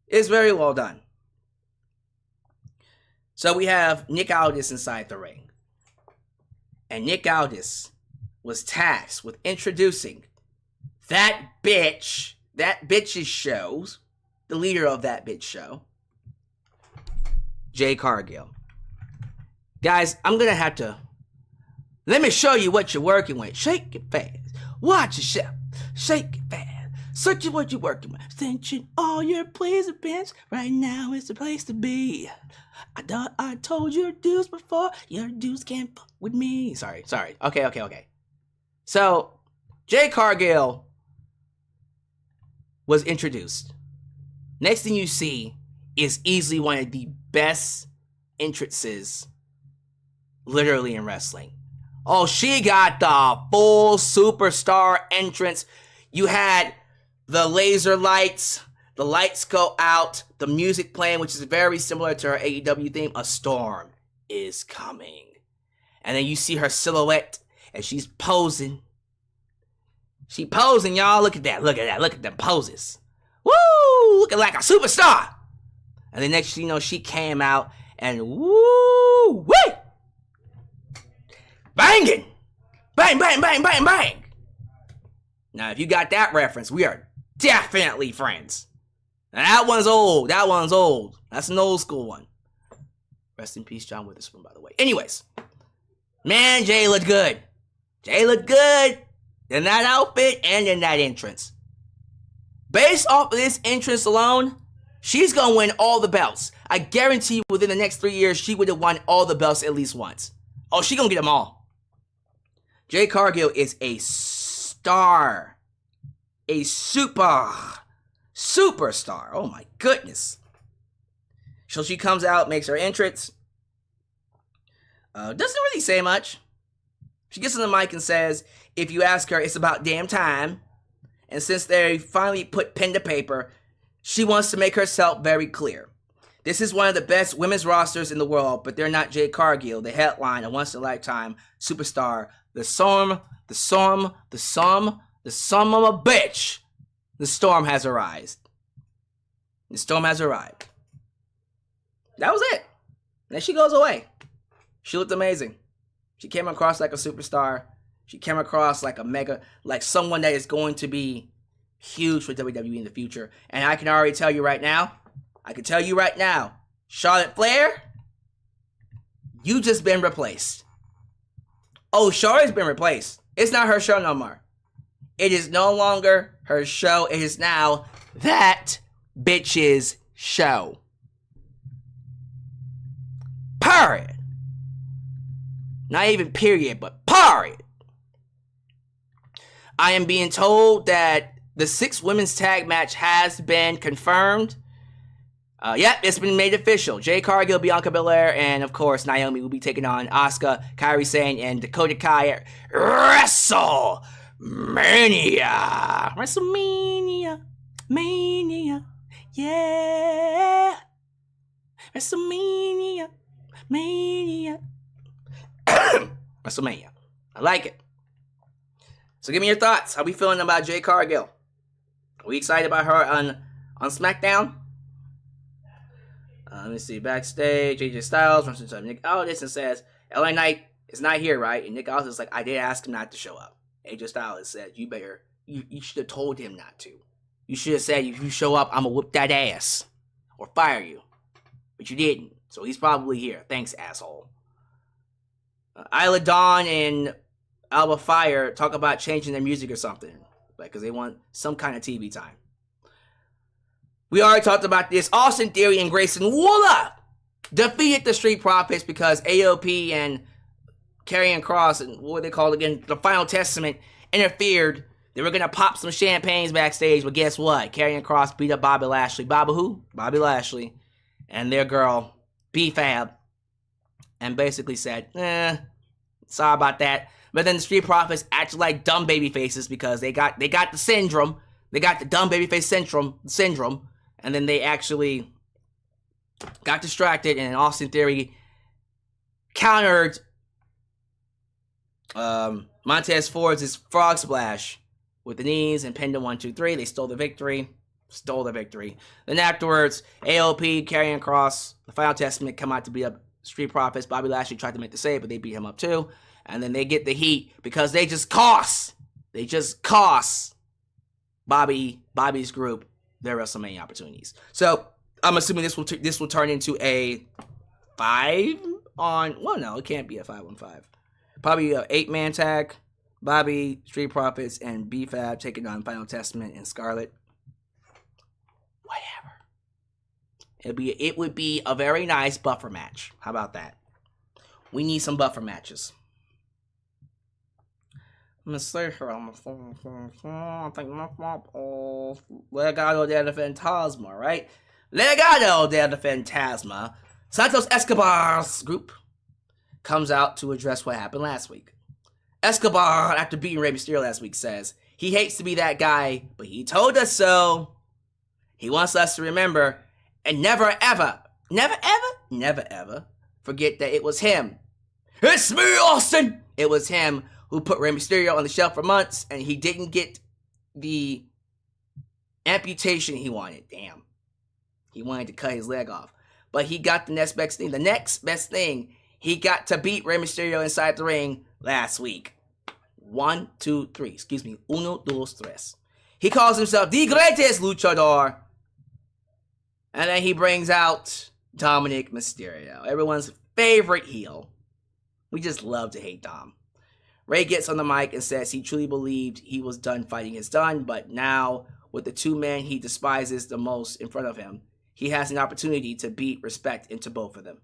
It's very well done. So we have Nick Aldis inside the ring. And Nick Aldis was tasked with introducing that bitch's shows, the leader of that bitch show, Jade Cargill. Guys, I'm gonna have to, let me show you what you're working with. Shake it fast. Watch yourself. Shake it fast. Search what you're working with. Attention, all your plays and pins. Right now is the place to be. I told your dudes before. Your dudes can't fuck with me. Sorry. Okay. So, Jade Cargill was introduced. Next thing you see is easily one of the best entrances literally in wrestling. Oh, she got the full superstar entrance. You had the laser lights, the lights go out, the music playing, which is very similar to her AEW theme. A storm is coming. And then you see her silhouette and she's posing. She posing, y'all. Look at that. Look at them poses. Woo! Looking like a superstar. And then next thing you know, she came out and woo! Wee! Banging! Bang, bang, bang, bang, bang! Now, if you got that reference, we are definitely friends. Now, that one's old. That's an old school one. Rest in peace, John Witherspoon, by the way. Anyways. Man, Jay looked good. In that outfit and in that entrance. Based off of this entrance alone, she's gonna win all the belts. I guarantee you within the next 3 years, she would have won all the belts at least once. Oh, she gonna get them all. Jade Cargill is a star. A superstar. Oh my goodness. So she comes out, makes her entrance. Doesn't really say much. She gets on the mic and says, if you ask her, it's about damn time. And since they finally put pen to paper, she wants to make herself very clear. This is one of the best women's rosters in the world, but they're not Jade Cargill, the headline, a once-in-a-lifetime superstar. The storm of a bitch. The storm has arrived. That was it. Then she goes away. She looked amazing. She came across like a superstar. She came across like a mega, like someone that is going to be huge for WWE in the future. And I can already tell you right now, Charlotte Flair, you just been replaced. Oh, Charlotte's been replaced. It's not her show no more. It is no longer her show. It is now that bitch's show. Period. Not even period, but period. I am being told that the 6 women's tag match has been confirmed. Yep, it's been made official. Jade Cargill, Bianca Belair, and of course Naomi will be taking on Asuka, Kairi Sane, and Dakota Kai at WrestleMania. Mania. Yeah. WrestleMania. WrestleMania. I like it. So give me your thoughts. How we feeling about Jade Cargill? Are we excited about her on SmackDown? Let me see. Backstage, AJ Styles runs into Nick Aldis and says, LA Knight is not here, right? And Nick Aldis is like, I did ask him not to show up. AJ Styles said, you should have told him not to. You should have said, if you show up, I'm going to whoop that ass. Or fire you. But you didn't. So he's probably here. Thanks, asshole. Isla Dawn and Alba Fire talk about changing their music or something, like because they want some kind of TV time. We already talked about this. Austin Theory and Grayson Waller defeated the Street Profits because AOP and Karrion Kross and what they called again, the Final Testament, interfered. They were gonna pop some champagnes backstage, but guess what? Karrion Kross beat up Bobby Lashley. Bobby who? Bobby Lashley. And their girl, B-Fab. And basically said, sorry about that. But then the Street Profits acted like dumb baby faces because they got the syndrome. They got the dumb babyface syndrome. And then they actually got distracted, and Austin Theory countered Montez Ford's frog splash with the knees and pinned him 1, 2, 3. They stole the victory. Then afterwards, AOP, Karrion Kross, the Final Testament come out to beat up Street Profits. Bobby Lashley tried to make the save, but they beat him up too. And then they get the heat because they just cost Bobby's group their WrestleMania opportunities. So I'm assuming this will turn into a 5-on. Well, no, it can't be a 5-on-5. Probably a 8-man tag. Bobby, Street Profits, and B-Fab taking on Final Testament and Scarlett. Whatever. It would be a very nice buffer match. How about that? We need some buffer matches. I'm gonna say here, I think Legado del Fantasma, right? Legado del Fantasma. Santos Escobar's group comes out to address what happened last week. Escobar, after beating Rey Mysterio last week, says he hates to be that guy, but he told us so. He wants us to remember and never ever forget that it was him. It's me, Austin! It was him who put Rey Mysterio on the shelf for months, and he didn't get the amputation he wanted. Damn. He wanted to cut his leg off. But he got the next best thing. The next best thing, he got to beat Rey Mysterio inside the ring last week. 1, 2, 3. Excuse me. 1, 2, 3. He calls himself the greatest luchador. And then he brings out Dominic Mysterio, everyone's favorite heel. We just love to hate Dom. Ray gets on the mic and says he truly believed he was done fighting his done, but now, with the two men he despises the most in front of him, he has an opportunity to beat respect into both of them.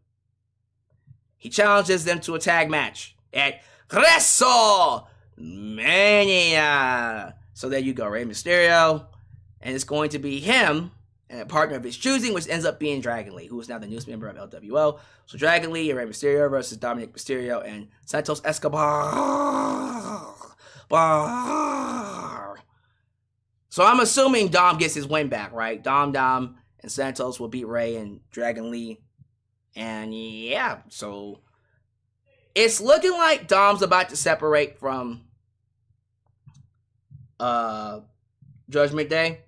He challenges them to a tag match at WrestleMania. So there you go, Rey Mysterio. And it's going to be him and a partner of his choosing, which ends up being Dragon Lee, who is now the newest member of LWO. So Dragon Lee and Rey Mysterio versus Dominic Mysterio and Santos Escobar. So I'm assuming Dom gets his win back, right? Dom and Santos will beat Rey and Dragon Lee. And yeah, so it's looking like Dom's about to separate from Judgment Day.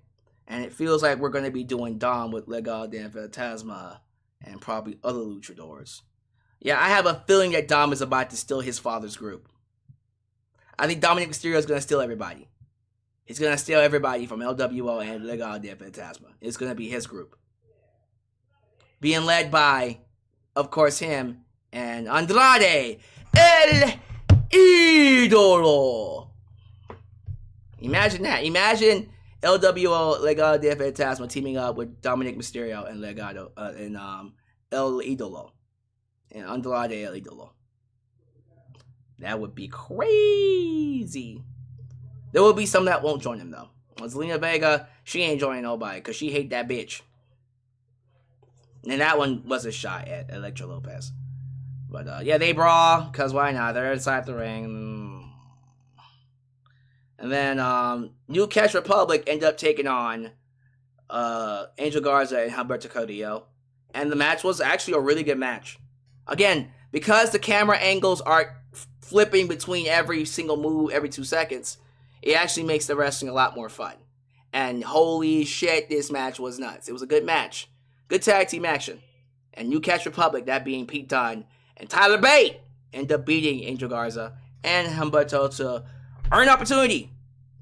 And it feels like we're going to be doing Dom with Legado del Fantasma and probably other luchadors. Yeah, I have a feeling that Dom is about to steal his father's group. I think Dominic Mysterio is going to steal everybody. He's going to steal everybody from LWO and Legado del Fantasma. It's going to be his group. Being led by, of course, him and Andrade El Idolo. Imagine that. Imagine LWO Legado del Fantasma teaming up with Dominic Mysterio and Legado and El Idolo and Andrade El Idolo. That would be crazy. There will be some that won't join him though. Zelina Vega, she ain't joining nobody because she hate that bitch. And that one was a shot at Elektra Lopez. But yeah, they brawl because why not? They're inside the ring. And then New Cash Republic ended up taking on Angel Garza and Humberto Carrillo. And the match was actually a really good match. Again, because the camera angles are flipping between every single move every 2 seconds, it actually makes the wrestling a lot more fun. And holy shit, this match was nuts. It was a good match. Good tag team action. And New Cash Republic, that being Pete Dunne and Tyler Bate, ended up beating Angel Garza and Humberto to earn opportunity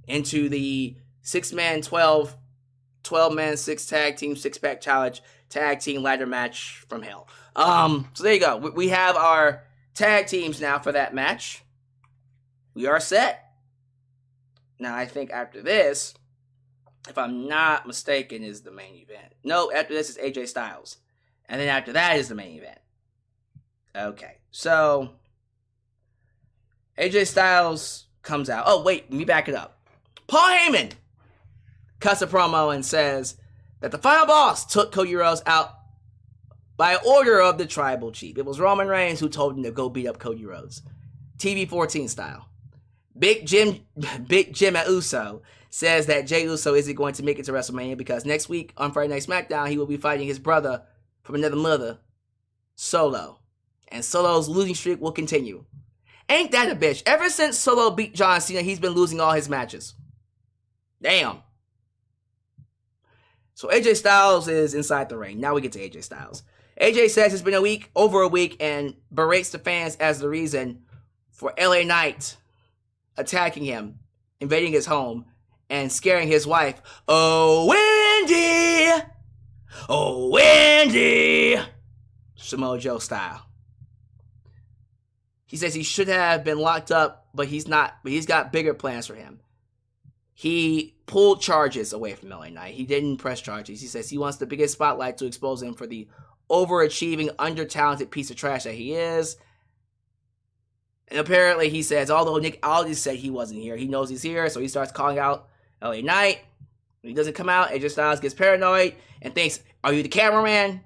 into the 6-man, 12-man, 6 tag team, 6-pack challenge, tag team ladder match from hell. So there you go. We have our tag teams now for that match. we are set. Now, I think after this, if I'm not mistaken, is the main event. No, after this is AJ Styles. And then after that is the main event. Okay, so AJ Styles comes out. Oh, wait, let me back it up. Paul Heyman cuts a promo and says that the final boss took Cody Rhodes out by order of the tribal chief. It was Roman Reigns who told him to go beat up Cody Rhodes. TV 14 style. Big Jim Uso says that Jey Uso isn't going to make it to WrestleMania because next week on Friday Night SmackDown, he will be fighting his brother from another mother, Solo. And Solo's losing streak will continue. Ain't that a bitch? Ever since Solo beat John Cena, he's been losing all his matches. Damn. So AJ Styles is inside the ring. Now we get to AJ Styles. AJ says it's been over a week, and berates the fans as the reason for LA Knight attacking him, invading his home, and scaring his wife. Oh, Wendy! Oh, Wendy! Samoa Joe style. He says he should have been locked up, but he's not. But he's got bigger plans for him. He pulled charges away from LA Knight. He didn't press charges. He says he wants the biggest spotlight to expose him for the overachieving, under-talented piece of trash that he is. And apparently he says, although Nick Aldis said he wasn't here, he knows he's here, so he starts calling out LA Knight. When he doesn't come out, AJ Styles gets paranoid and thinks, are you the cameraman?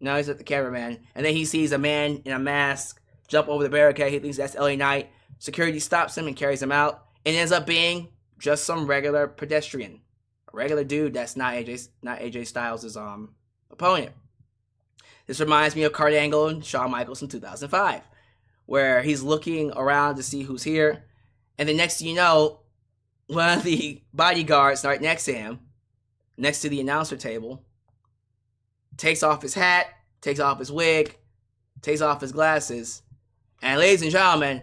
No, he's not the cameraman. And then he sees a man in a mask jump over the barricade. He thinks that's LA Knight. Security stops him and carries him out. And ends up being just some regular pedestrian. A regular dude that's not AJ Styles' opponent. This reminds me of Kurt Angle and Shawn Michaels in 2005. Where he's looking around to see who's here. And the next thing you know, one of the bodyguards right next to him, next to the announcer table, takes off his hat, takes off his wig, takes off his glasses. And ladies and gentlemen,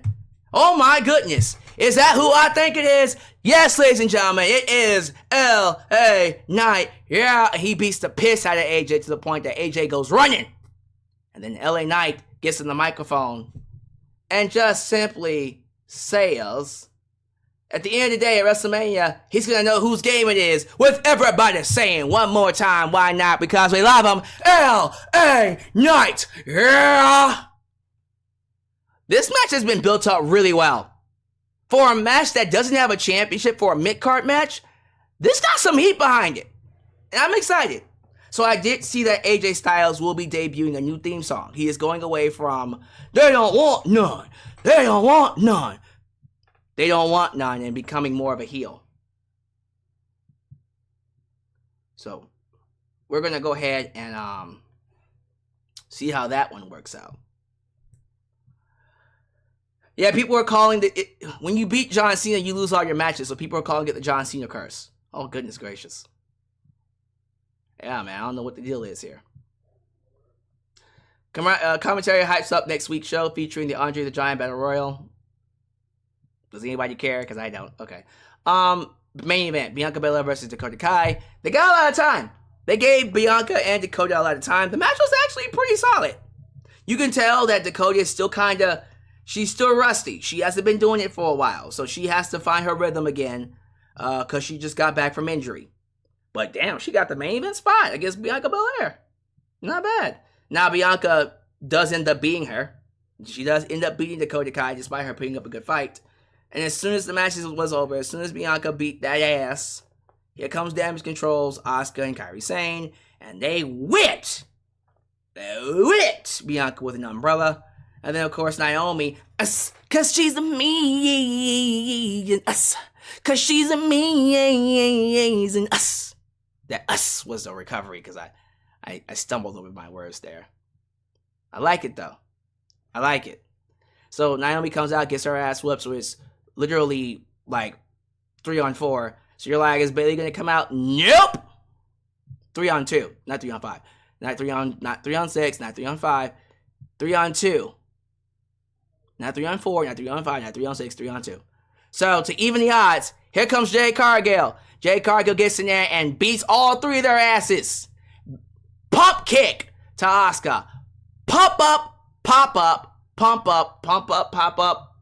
oh my goodness, is that who I think it is? Yes, ladies and gentlemen, it is L.A. Knight. Yeah, he beats the piss out of AJ to the point that AJ goes running. And then L.A. Knight gets in the microphone and just simply says, at the end of the day at WrestleMania, he's going to know whose game it is, with everybody saying one more time, why not? Because we love him, L.A. Knight. Yeah! This match has been built up really well. For a match that doesn't have a championship, for a mid-card match, this got some heat behind it. And I'm excited. So I did see that AJ Styles will be debuting a new theme song. He is going away from, they don't want none. They don't want none. They don't want none, and becoming more of a heel. So we're going to go ahead and see how that one works out. Yeah, people are calling when you beat John Cena, you lose all your matches. So people are calling it the John Cena curse. Oh, goodness gracious. Yeah, man, I don't know what the deal is here. Commentary hypes up next week's show featuring the Andre the Giant Battle Royal. Does anybody care? Because I don't. Okay. Main event, Bianca Belair versus Dakota Kai. They got a lot of time. They gave Bianca and Dakota a lot of time. The match was actually pretty solid. You can tell that Dakota is still she's still rusty. She hasn't been doing it for a while. So she has to find her rhythm again. Because she just got back from injury. But damn, she got the main event spot against Bianca Belair. Not bad. Now Bianca does end up beating her. She does end up beating Dakota Kai despite her putting up a good fight. And as soon as the match was over, as soon as Bianca beat that ass, here comes Damage Control's Asuka and Kairi Sane. And they whipped Bianca with an umbrella. And then, of course, Naomi, cause she's a me, us, cause she's amazing, us. That us was the recovery, because I stumbled over my words there. I like it, though. I like it. So Naomi comes out, gets her ass whooped, so it's literally like 3-on-4. So you're like, is Bayley going to come out? Nope! 3-on-2, not 3-on-5. Not 3-on-6, not 3-on-5. 3-on-2. Not 3-on-4, not 3-on-5, not 3-on-6, 3-on-2. So to even the odds, here comes Jade Cargill. Jade Cargill gets in there and beats all three of their asses. Pump kick to Asuka. Pump up, pop up, pump up, pump up, pop up.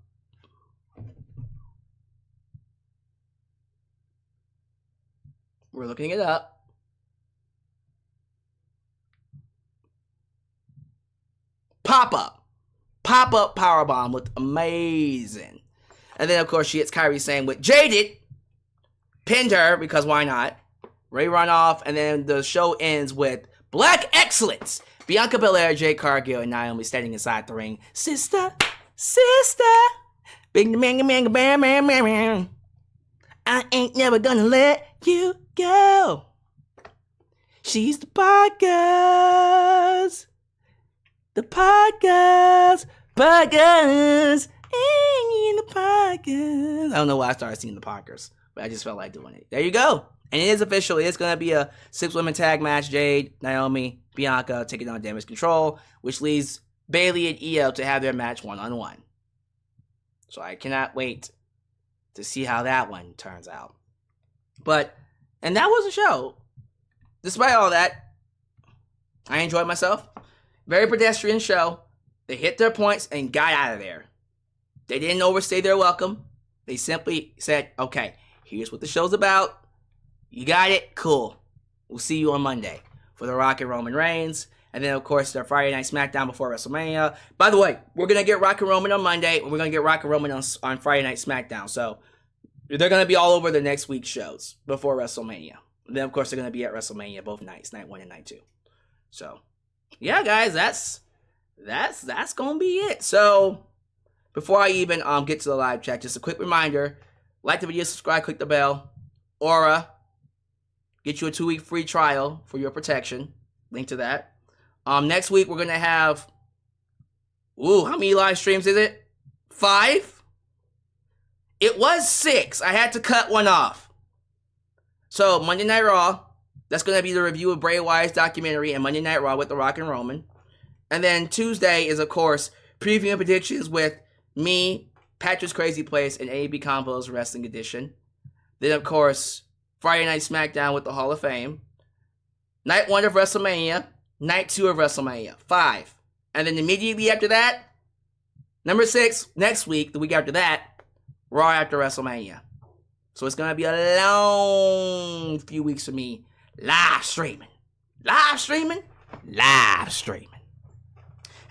We're looking it up. Pop-up powerbomb looked amazing. And then, of course, she hits Kairi Sane with Jaded. Pinned her, because why not? Ray run off, and then the show ends with Black Excellence. Bianca Belair, Jade Cargill, and Naomi standing inside the ring. Sister. Big man, bam. I ain't never gonna let you go. She's the podcast. The podcast. In the podcast. I don't know why I started singing the podcast, but I just felt like doing it. There you go. And it is official. It's going to be a 6-women tag match. Jade, Naomi, Bianca taking on Damage Control, which leaves Bayley and Io to have their match one-on-one. So I cannot wait to see how that one turns out. And that was the show. Despite all that, I enjoyed myself. Very pedestrian show. They hit their points and got out of there. They didn't overstay their welcome. They simply said, okay, here's what the show's about. You got it? Cool. We'll see you on Monday for The Rock and Roman Reigns. And then, of course, their Friday Night SmackDown before WrestleMania. By the way, we're going to get Rock and Roman on Monday, and we're going to get Rock and Roman on Friday Night SmackDown. So they're going to be all over the next week's shows before WrestleMania. And then, of course, they're going to be at WrestleMania both nights, night 1 and night 2. So, yeah, guys, that's going to be it. So, before I even get to the live chat, just a quick reminder, like the video, subscribe, click the bell. Aura, get you a 2-week free trial for your protection. Link to that. Next week, we're going to have, how many live streams is it? 5? It was 6. I had to cut one off. So, Monday Night Raw, that's going to be the review of Bray Wyatt's documentary and Monday Night Raw with The Rock and Roman. And then Tuesday is, of course, preview and predictions with me, Patrick's Crazy Place, and AB Convo's Wrestling Edition. Then, of course, Friday Night SmackDown with the Hall of Fame. Night 1 of WrestleMania. Night 2 of WrestleMania. 5. And then immediately after that, number 6, next week, the week after that, Raw after WrestleMania. So it's going to be a long few weeks for me live streaming.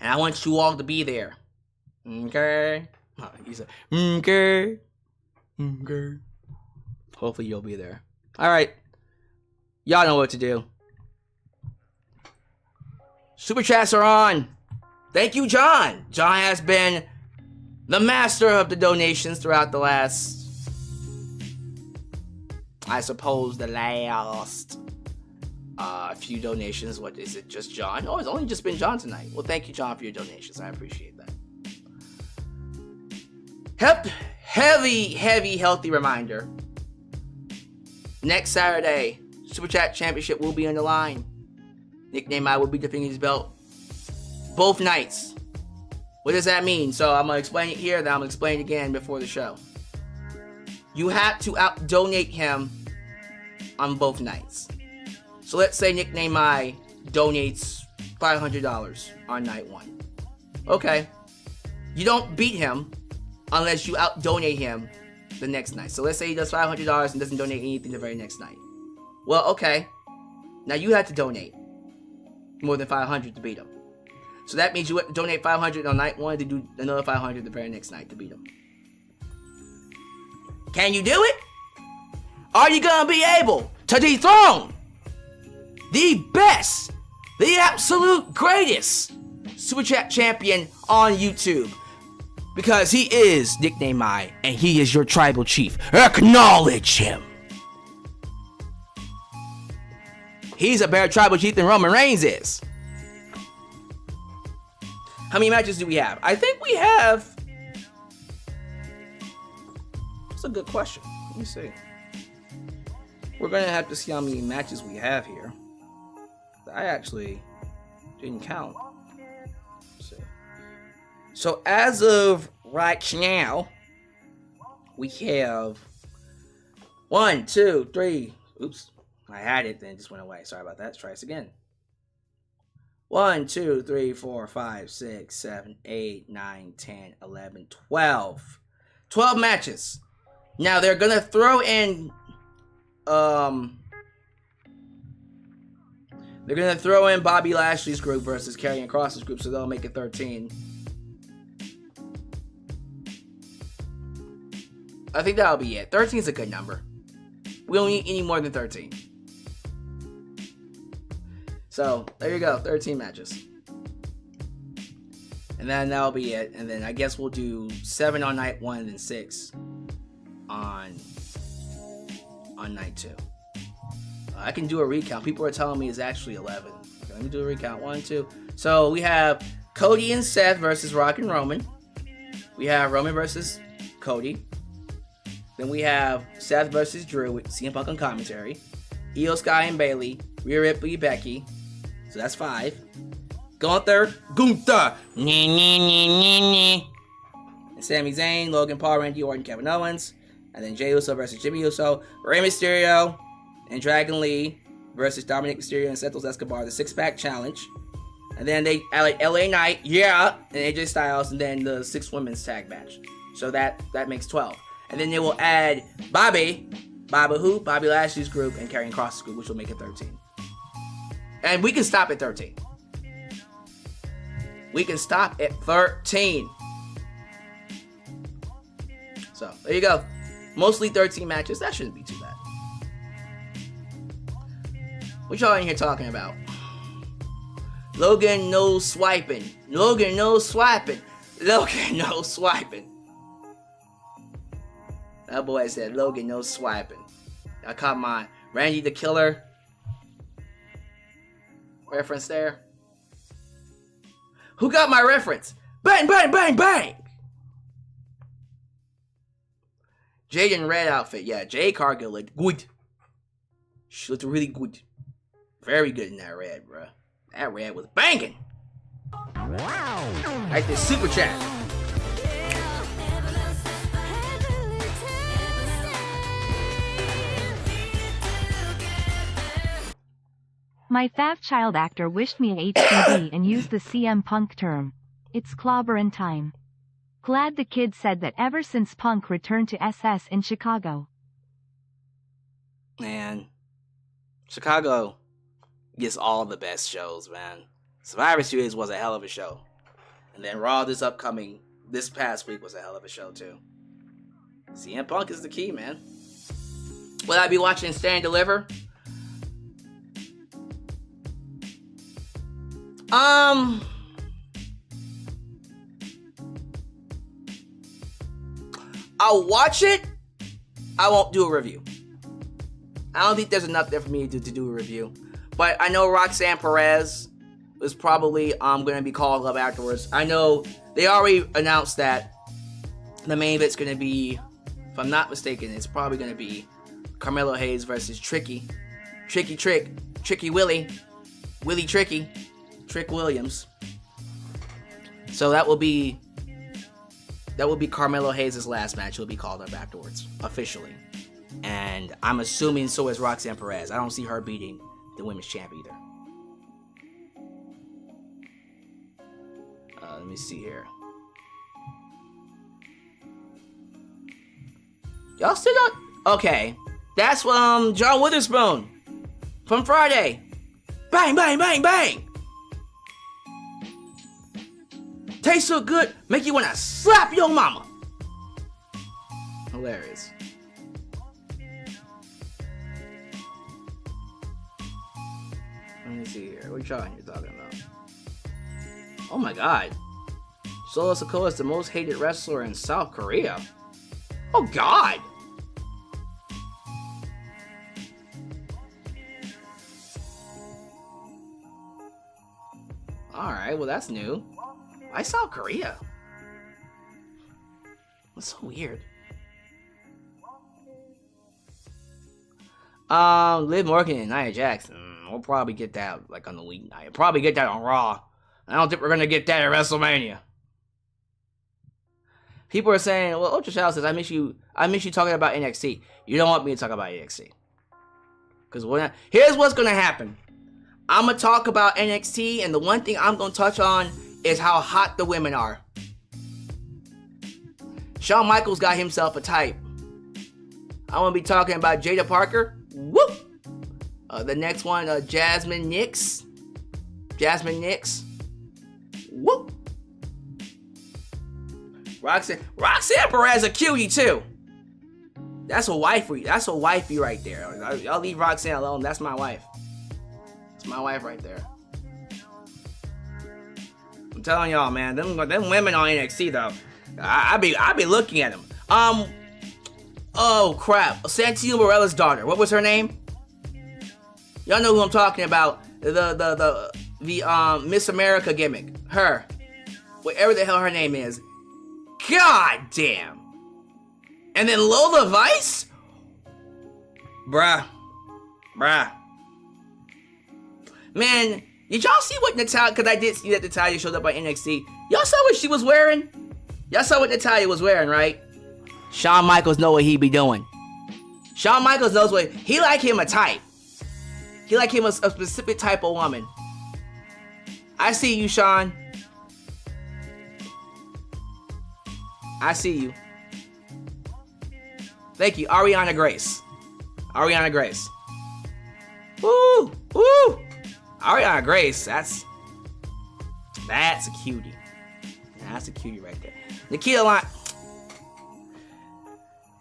And I want you all to be there. Okay? He said, okay. Hopefully you'll be there. All right. Y'all know what to do. Super chats are on. Thank you, John. John has been the master of the donations throughout the last, I suppose, the last few donations. What is it? Just John? Oh, it's only just been John tonight. Well, thank you, John, for your donations. I appreciate that. Heavy, healthy reminder. Next Saturday, Super Chat Championship will be on the line. Nickname I will be defending his belt both nights. What does that mean? So I'm going to explain it here, then I'm going to explain it again before the show. You have to out-donate him on both nights. So let's say Nickname I donates $500 on night 1. Okay. You don't beat him unless you out-donate him the next night. So let's say he does $500 and doesn't donate anything the very next night. Well, okay. Now you have to donate more than $500 to beat him. So that means you have to donate $500 on night 1 to do another $500 the very next night to beat him. Can you do it? Are you gonna be able to dethrone the best, the absolute greatest Super Chat champion on YouTube? Because he is Nickname I, and he is your tribal chief. Acknowledge him. He's a better tribal chief than Roman Reigns is. How many matches do we have? I think we have... That's a good question. Let me see. We're going to have to see how many matches we have here. I actually didn't count. Let's see. So as of right now, we have 1, 2, 3. Oops. I had it, then it just went away. Sorry about that. Let's try this again. 1, 2, 3, 4, 5, 6, 7, 8, 9, 10, 11, 12. 12 matches. Now they're gonna throw in They're going to throw in Bobby Lashley's group versus Karrion Kross's group, so they'll make it 13. I think that'll be it. 13 is a good number. We don't need any more than 13. So, there you go. 13 matches. And then that'll be it. And then I guess we'll do 7 on night 1 and then 6 on night 2. I can do a recount. People are telling me it's actually 11. Okay, let me do a recount. 1, 2. So we have Cody and Seth versus Rock and Roman. We have Roman versus Cody. Then we have Seth versus Drew with CM Punk on commentary. Io Sky and Bayley. Rhea Ripley, Becky. So that's 5. Gunther. And Sami Zayn, Logan Paul, Randy Orton, Kevin Owens. And then Jey Uso versus Jimmy Uso. Rey Mysterio and Dragon Lee versus Dominic Mysterio and Santos Escobar. The 6-pack challenge. And then they LA Knight, and AJ Styles, and then the 6 women's tag match. So that makes 12. And then they will add Bobby Lashley's group, and Karrion Kross's group, which will make it 13. And we can stop at 13. We can stop at 13. So, there you go. Mostly 13 matches. That shouldn't be too bad. What y'all in here talking about? Logan no swiping. Logan no swiping. Logan no swiping. That boy said Logan no swiping. I caught my Randy the Killer reference there. Who got my reference? Bang, bang, bang, bang! Jade in red outfit. Yeah, Jade Cargill looked good. She looked really good. Very good in that red, bruh. That red was banging. Wow. Like this super chat. My fav child actor wished me a HDB and used the CM Punk term. It's clobberin' time. Glad the kid said that ever since Punk returned to SS in Chicago. Man, Chicago gets all the best shows, man. Survivor Series was a hell of a show. And then Raw this past week was a hell of a show too. CM Punk is the key, man. Will I be watching Stand and Deliver? I'll watch it. I won't do a review. I don't think there's enough there for me to do a review. But I know Roxanne Perez is probably going to be called up afterwards. I know they already announced that the main event's going to be, if I'm not mistaken, it's probably going to be Carmelo Hayes versus Tricky Willie Tricky, Trick Williams. So that will be Carmelo Hayes' last match. He'll be called up afterwards, officially. And I'm assuming so is Roxanne Perez. I don't see her beating the women's champ either. Let me see here. Y'all still not? Okay. That's John Witherspoon from Friday. Bang, bang, bang, bang. Tastes so good, make you want to slap your mama. Hilarious. Let me see here. What y'all here talking about? Oh my god. Solo Sikoa is the most hated wrestler in South Korea. Oh god. Alright, well that's new. Why South Korea? That's so weird. Liv Morgan and Nia Jackson. We'll probably get that like on the weeknight. Probably get that on Raw. I don't think we're gonna get that at WrestleMania. People are saying, well, Ultra Shadow says, I miss you talking about NXT. You don't want me to talk about NXT. Because here's what's gonna happen. I'm gonna talk about NXT, and the one thing I'm gonna touch on is how hot the women are. Shawn Michaels got himself a type. I'm gonna be talking about Jada Parker. Whoop! The next one, Jasmine Nix. Jasmine Nix. Whoop. Roxanne Perez a cutie too. That's a wifey. That's a wifey right there. Y'all leave Roxanne alone. That's my wife. It's my wife right there. I'm telling y'all, man. Them women on NXT though. I be looking at them. Oh crap. Santino Marella's daughter. What was her name? Y'all know who I'm talking about. The Miss America gimmick. Her. Whatever the hell her name is. God damn. And then Lola Vice? Bruh. Man, did y'all see what Natalya, because I did see that Natalya showed up on NXT. Y'all saw what she was wearing? Y'all saw what Natalya was wearing, right? Shawn Michaels know what he be doing. Shawn Michaels knows what, he like him a type. He like him a specific type of woman. I see you, Shawn. I see you. Thank you, Ariana Grace. Ariana Grace. Woo! Woo! Ariana Grace, that's a cutie. That's a cutie right there. Nikita Lyons.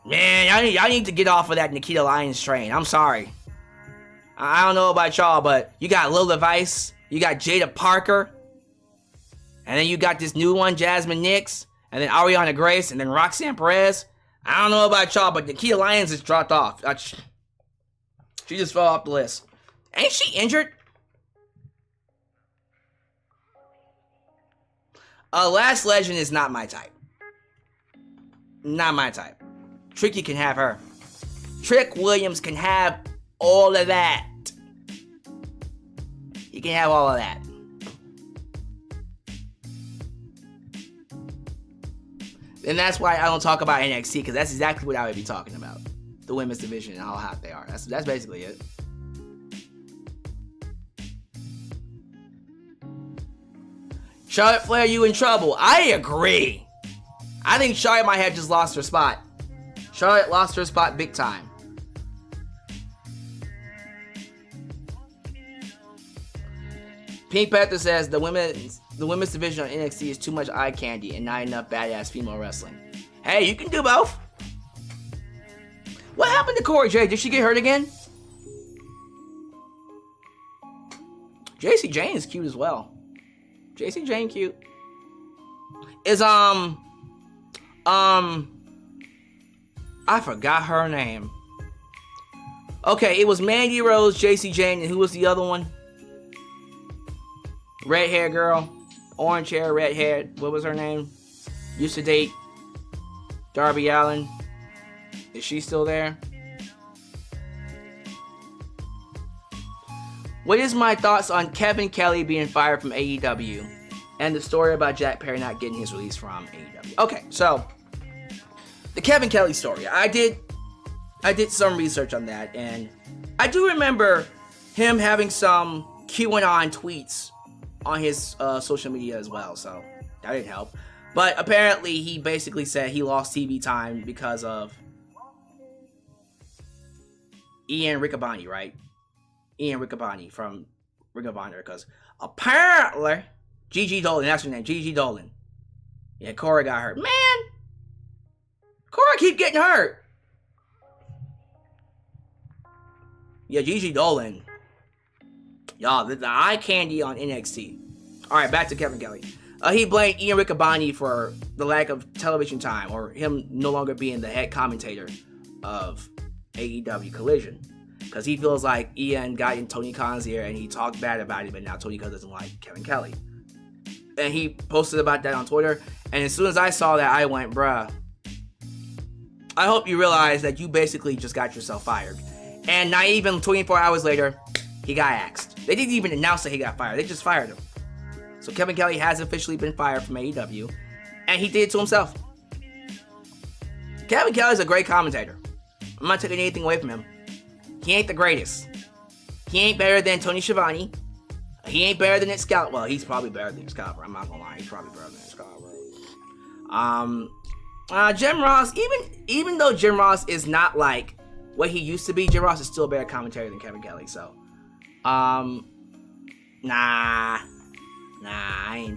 Man, y'all need to get off of that Nikita Lyons train. I'm sorry. I don't know about y'all, but you got Lola Vice, you got Jada Parker, and then you got this new one, Jasmine Nix, and then Ariana Grace, and then Roxanne Perez. I don't know about y'all, but Nikita Lyons has dropped off. She just fell off the list. Ain't she injured? Last Legend is not my type. Not my type. Tricky can have her. Trick Williams can have all of that. He can have all of that. And that's why I don't talk about NXT, because that's exactly what I would be talking about. The women's division and how hot they are. That's basically it. Charlotte Flair, you in trouble. I agree. I think Charlotte might have just lost her spot. Charlotte lost her spot big time. Pink Panther says the women's division on NXT is too much eye candy and not enough badass female wrestling. Hey, you can do both. What happened to Cora Jade? Did she get hurt again? JC Jane is cute as well. JC Jane cute. Is I forgot her name. Okay, it was Mandy Rose, JC Jane, and who was the other one? Red hair girl. Orange hair, red hair. What was her name? Used to date Darby Allin. Is she still there? What is my thoughts on Kevin Kelly being fired from AEW and the story about Jack Perry not getting his release from AEW? Okay, so the Kevin Kelly story. I did some research on that, and I do remember him having some QAnon tweets on his social media as well, so that didn't help. But apparently he basically said he lost TV time because of Ian Riccaboni, right? Ian Riccaboni from Ring of Honor, because apparently Gigi Dolan, that's her name, Gigi Dolan. Yeah, Cora got hurt. Man! Cora keep getting hurt. Yeah, Gigi Dolan. Y'all, the eye candy on NXT. Alright, back to Kevin Kelly. He blamed Ian Riccaboni for the lack of television time, or him no longer being the head commentator of AEW Collision. Because he feels like Ian got in Tony Khan's ear and he talked bad about him, and now Tony Khan doesn't like Kevin Kelly. And he posted about that on Twitter, and as soon as I saw that, I went, bruh, I hope you realize that you basically just got yourself fired. And not even 24 hours later, he got axed. They didn't even announce that he got fired. They just fired him. So Kevin Kelly has officially been fired from AEW, and he did it to himself. Kevin Kelly's a great commentator. I'm not taking anything away from him. He ain't the greatest. He ain't better than Tony Schiavone. He ain't better than Excalibur. Well, he's probably better than Excalibur. I'm not gonna lie. He's probably better than Excalibur. Jim Ross, even though Jim Ross is not like what he used to be, Jim Ross is still a better commentator than Kevin Kelly. So Nah,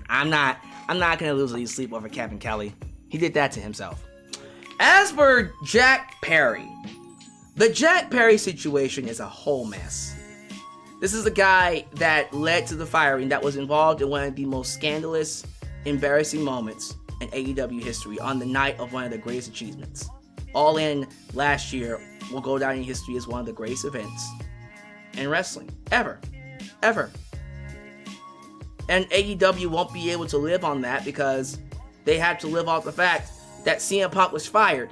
I'm not gonna lose any sleep over Kevin Kelly. He did that to himself. As for Jack Perry, the Jack Perry situation is a whole mess. This is a guy that led to the firing, that was involved in one of the most scandalous, embarrassing moments in AEW history on the night of one of the greatest achievements. All In last year will go down in history as one of the greatest events in wrestling ever. And AEW won't be able to live on that because they have to live off the fact that CM Punk was fired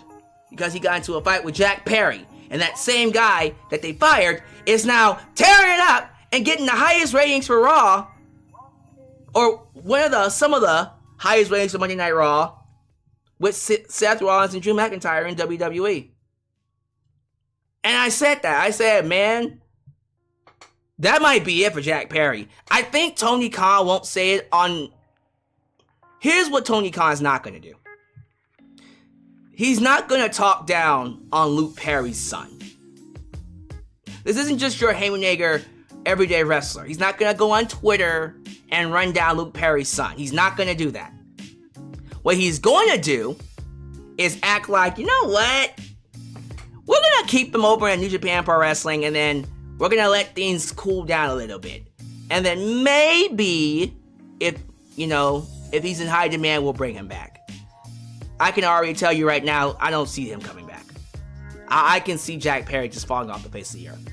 because he got into a fight with Jack Perry. And that same guy that they fired is now tearing it up and getting the highest ratings for Raw, or some of the highest ratings for Monday Night Raw, with Seth Rollins and Drew McIntyre in WWE. And I said that. I said, man, that might be it for Jack Perry. I think Tony Khan won't say it on... Here's what Tony Khan's not going to do. He's not going to talk down on Luke Perry's son. This isn't just your Haymaker everyday wrestler. He's not going to go on Twitter and run down Luke Perry's son. He's not going to do that. What he's going to do is act like, you know what? We're going to keep him over in New Japan Pro Wrestling, and then we're going to let things cool down a little bit. And then maybe, if he's in high demand, we'll bring him back. I can already tell you right now, I don't see him coming back. I can see Jack Perry just falling off the face of the earth.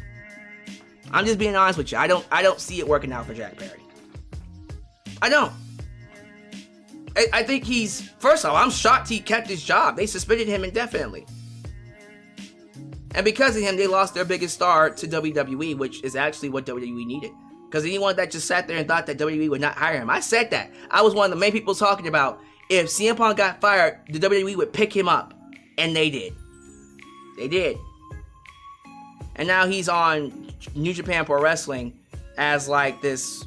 I'm just being honest with you. I don't see it working out for Jack Perry. I don't. I think first of all, I'm shocked he kept his job. They suspended him indefinitely. And because of him, they lost their biggest star to WWE, which is actually what WWE needed. Because anyone that just sat there and thought that WWE would not hire him, I said that. I was one of the main people talking about, if CM Punk got fired, the WWE would pick him up. And they did. They did. And now he's on New Japan Pro Wrestling as like this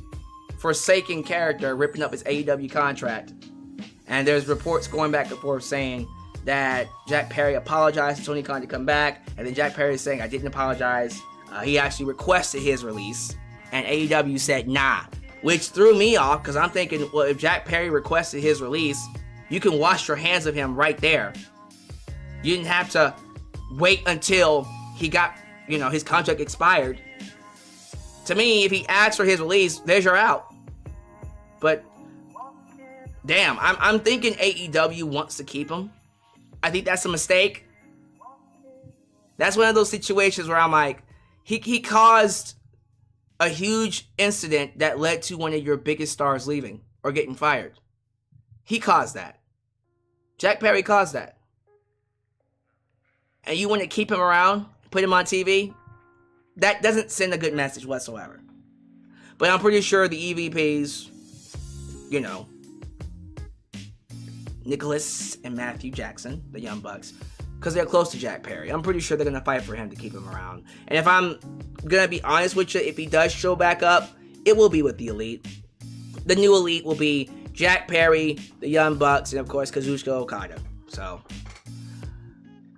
forsaken character ripping up his AEW contract. And there's reports going back and forth saying that Jack Perry apologized to Tony Khan to come back. And then Jack Perry is saying, I didn't apologize. He actually requested his release. And AEW said, nah. Which threw me off, because I'm thinking, well, if Jack Perry requested his release, you can wash your hands of him right there. You didn't have to wait until he got, his contract expired. To me, if he asks for his release, there's your out. But, damn, I'm thinking AEW wants to keep him. I think that's a mistake. That's one of those situations where I'm like, he caused a huge incident that led to one of your biggest stars leaving or getting fired. He caused that. Jack Perry caused that. And you want to keep him around, put him on TV? That doesn't send a good message whatsoever. But I'm pretty sure the EVPs, Nicholas and Matthew Jackson, the Young Bucks, because they're close to Jack Perry, I'm pretty sure they're going to fight for him to keep him around. And if I'm going to be honest with you, if he does show back up, it will be with the Elite. The new Elite will be Jack Perry, the Young Bucks, and of course Kazuchika Okada. So,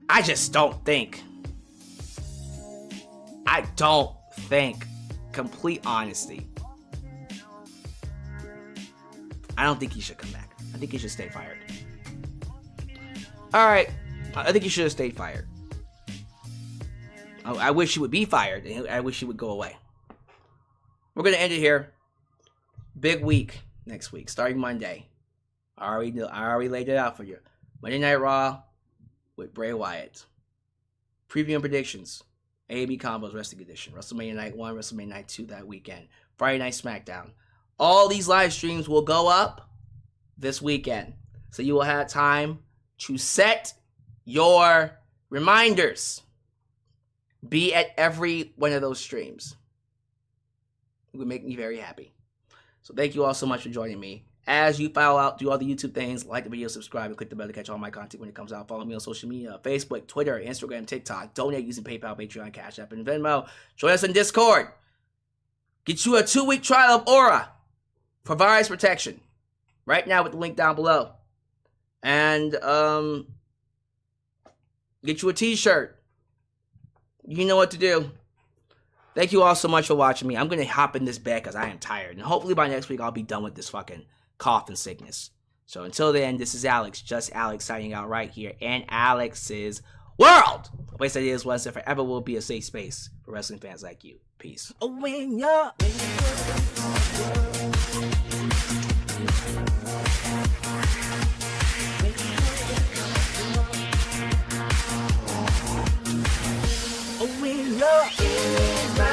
I don't think, complete honesty, I don't think he should come back. I think he should stay fired. Alright, I think he should have stayed fired. I wish he would be fired, and I wish he would go away. We're going to end it here. Big week next week, starting Monday. I already laid it out for you. Monday Night Raw with Bray Wyatt. Preview and predictions. AAB Combos Wrestling Edition. WrestleMania Night 1, WrestleMania Night 2 that weekend. Friday Night SmackDown. All these live streams will go up this weekend. So you will have time to set your reminders. Be at every one of those streams. It would make me very happy. So thank you all so much for joining me. As you file out, do all the YouTube things, like the video, subscribe, and click the bell to catch all my content when it comes out. Follow me on social media, Facebook, Twitter, Instagram, TikTok. Donate using PayPal, Patreon, Cashapp, and Venmo. Join us in Discord. Get you a 2-week trial of Aura for virus protection. Right now with the link down below. And get you a t-shirt. You know what to do. Thank you all so much for watching me. I'm going to hop in this bed because I am tired. And hopefully by next week, I'll be done with this fucking cough and sickness. So until then, this is Alyx, just Alyx, signing out right here in Alyx's world. A place that is, was, and forever will be a safe space for wrestling fans like you. Peace. When you're in